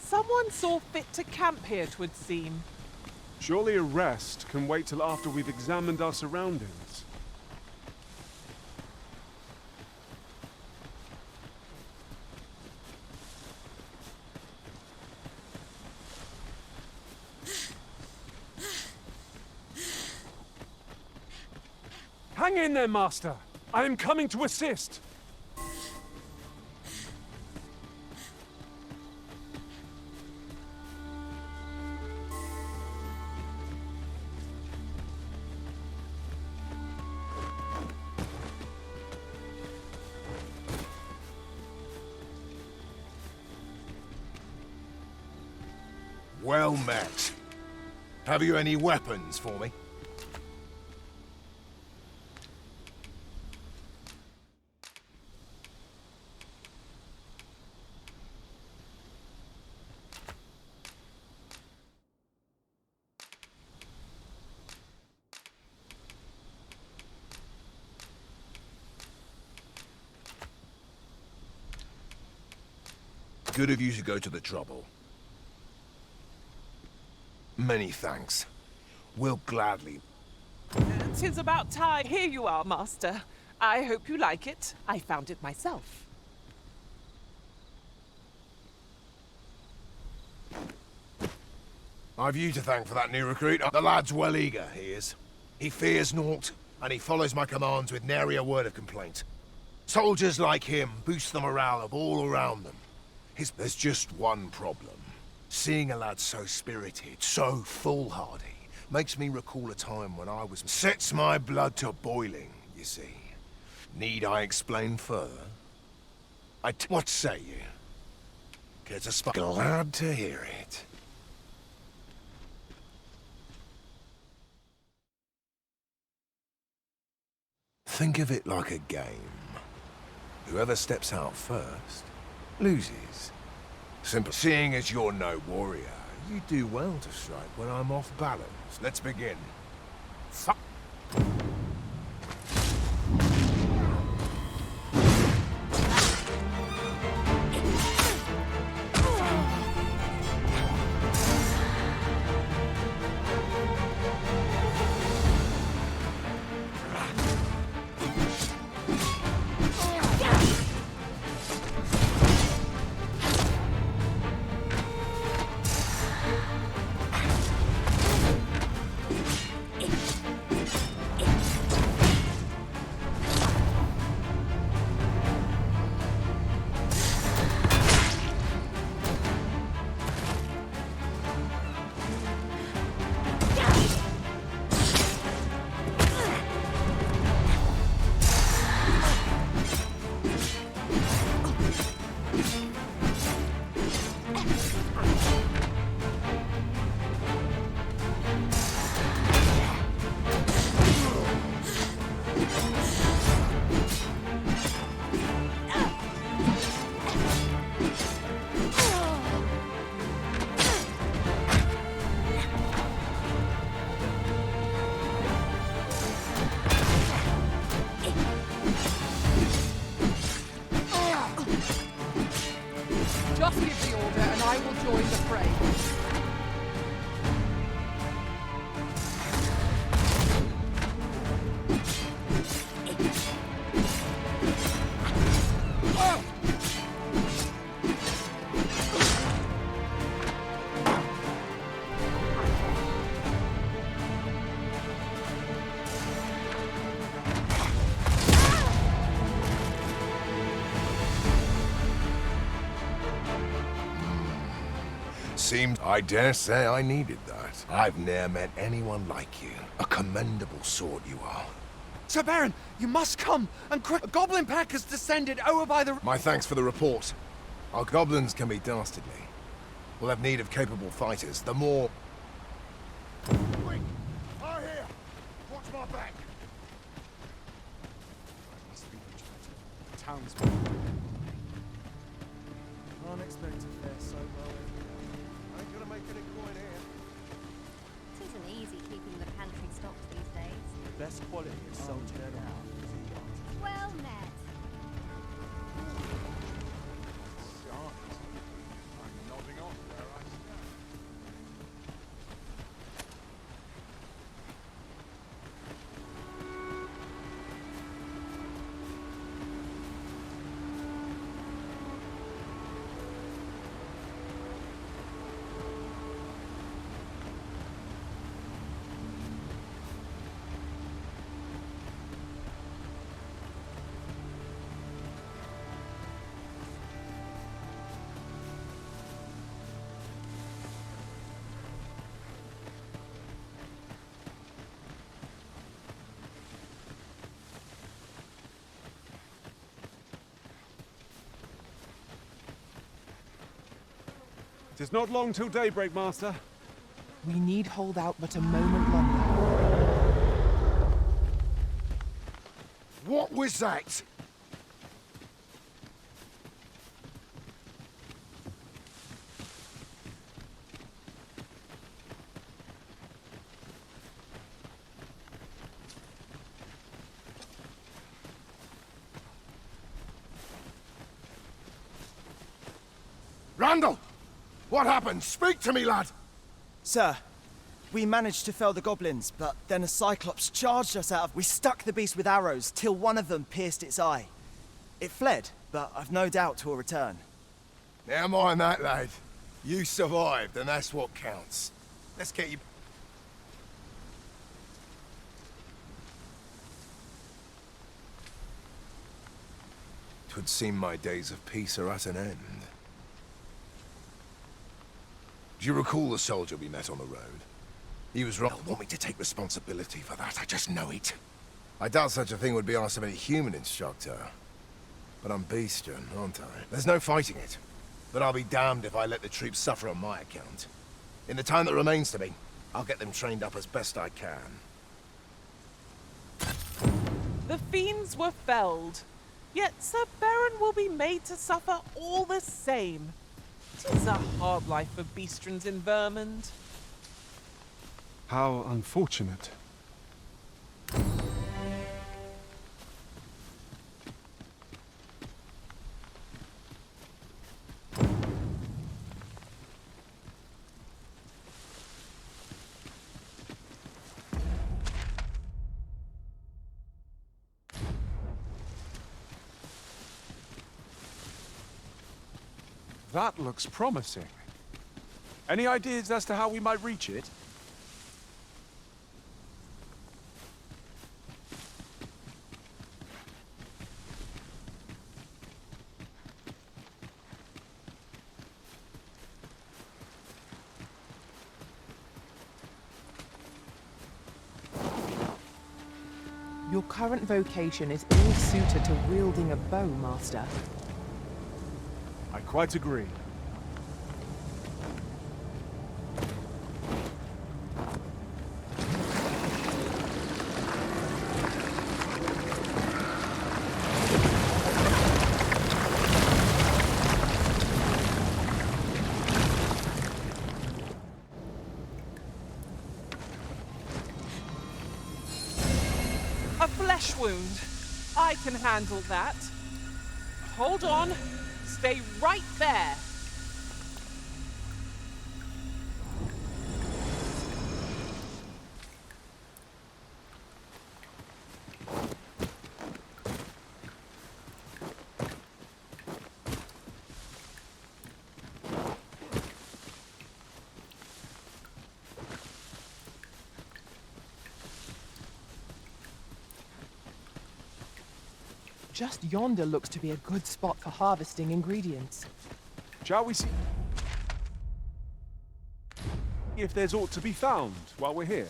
Someone saw fit to camp here, 'twould seem. Surely a rest can wait till after we've examined our surroundings. Hang in there, Master! I am coming to assist! Well met. Have you any weapons for me? Good of you to go to the trouble. Many thanks. We'll gladly... 'Tis about time. Here you are, Master. I hope you like it. I found it myself. I've you to thank for that new recruit. The lad's well eager, he is. He fears naught, and he follows my commands with nary a word of complaint. Soldiers like him boost the morale of all around them. There's just one problem. Seeing a lad so spirited, so foolhardy, makes me recall a time when I was... Sets my blood to boiling, you see. Need I explain further? What say you? Care to speak? Glad to hear it. Think of it like a game. Whoever steps out first loses. Simple. Seeing as you're no warrior, you do well to strike when I'm off balance. Let's begin. Fuck. Just give the order and I will join the fray. Seems I dare say I needed that. I've ne'er met anyone like you. A commendable sword you are. Sir Baron, you must come, and quick! A goblin pack has descended over by the... My thanks for the report. Our goblins can be dastardly. We'll have need of capable fighters. The more... Quick! Fire here! Watch my back! Must be much better. The townsman. Can't expect to fare so well. Ain't gonna make any coin here. It isn't easy keeping the pantry stocked these days. The best quality is sold now. Well met. I'm nodding off where I stand. 'Tis not long till daybreak, Master. We need hold out but a moment longer. What was that? Randall! What happened? Speak to me, lad! Sir, we managed to fell the goblins, but then a cyclops charged us out of... We stuck the beast with arrows till one of them pierced its eye. It fled, but I've no doubt 'twill return. Never mind that, lad. You survived, and that's what counts. Let's get you... 'Twould seem my days of peace are at an end. Do you recall the soldier we met on the road? He was wrong. Want me to take responsibility for that, I just know it. I doubt such a thing would be asked of any human instructor. But I'm bestian, aren't I? There's no fighting it. But I'll be damned if I let the troops suffer on my account. In the time that remains to me, I'll get them trained up as best I can. The fiends were felled, yet Sir Baron will be made to suffer all the same. 'Tis a hard life for beastrons in Vermund. How unfortunate. That looks promising. Any ideas as to how we might reach it? Your current vocation is ill-suited to wielding a bow, Master. I quite agree. A flesh wound. I can handle that. Hold on. Stay right there. Just yonder looks to be a good spot for harvesting ingredients. Shall we see if there's aught to be found while we're here?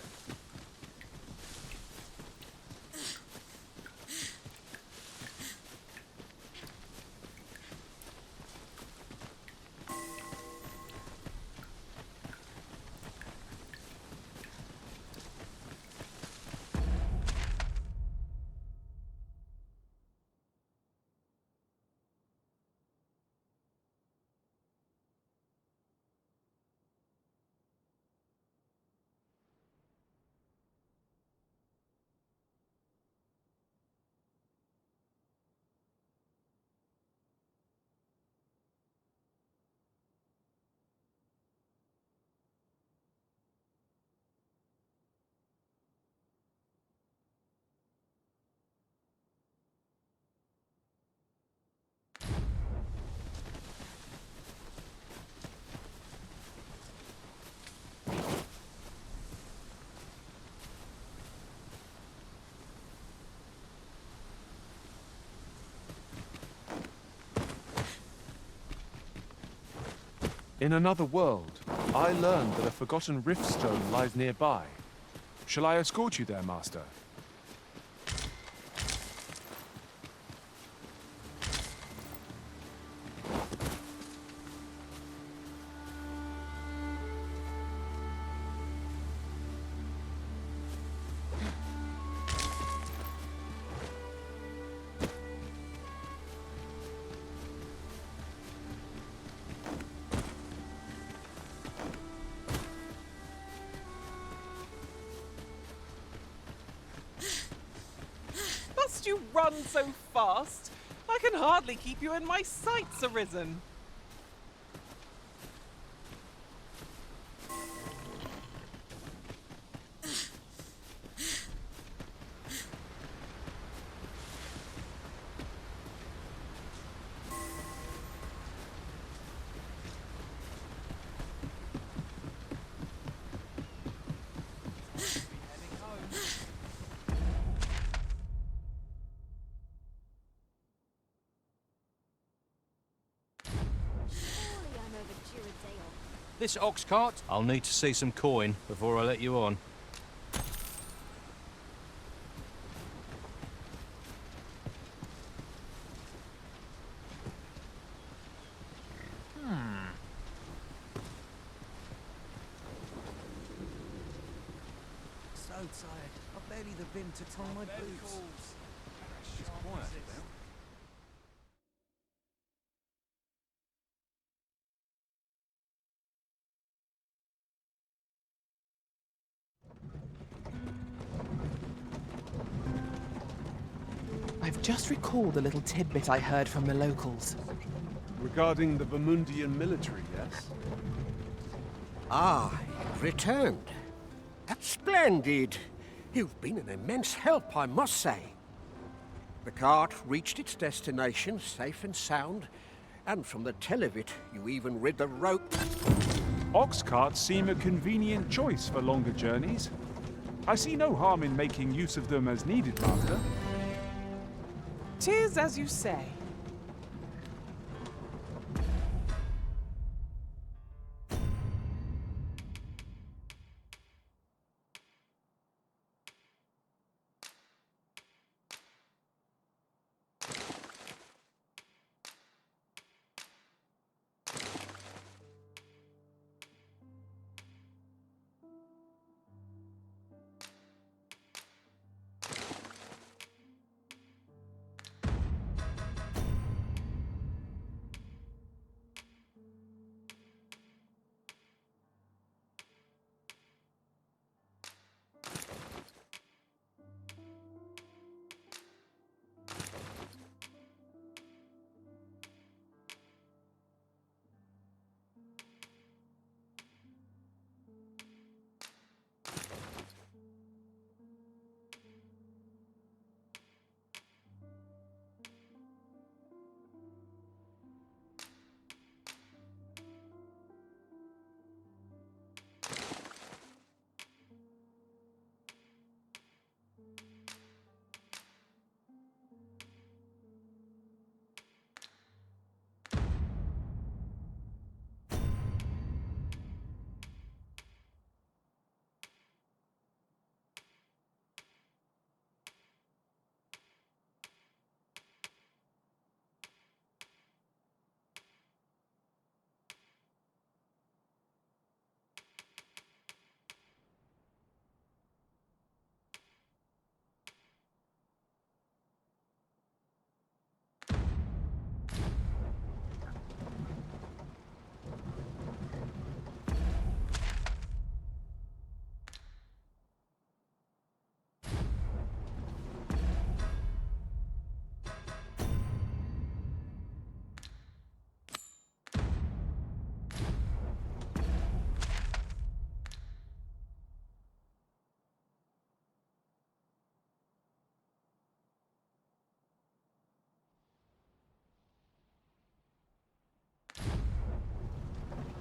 In another world, I learned that a forgotten rift stone lies nearby. Shall I escort you there, Master? run so fast. I can hardly keep you in my sights, Arisen. This ox cart, I'll need to see some coin before I let you on. So tired. I've barely the vim to tie my boots. It's quiet about. I've just recalled a little tidbit I heard from the locals. Regarding the Vermundian military, yes? Ah, you've returned. That's splendid. You've been an immense help, I must say. The cart reached its destination safe and sound, and from the tell of it, you even rid the rope. Ox carts seem a convenient choice for longer journeys. I see no harm in making use of them as needed, Master. 'Tis as you say.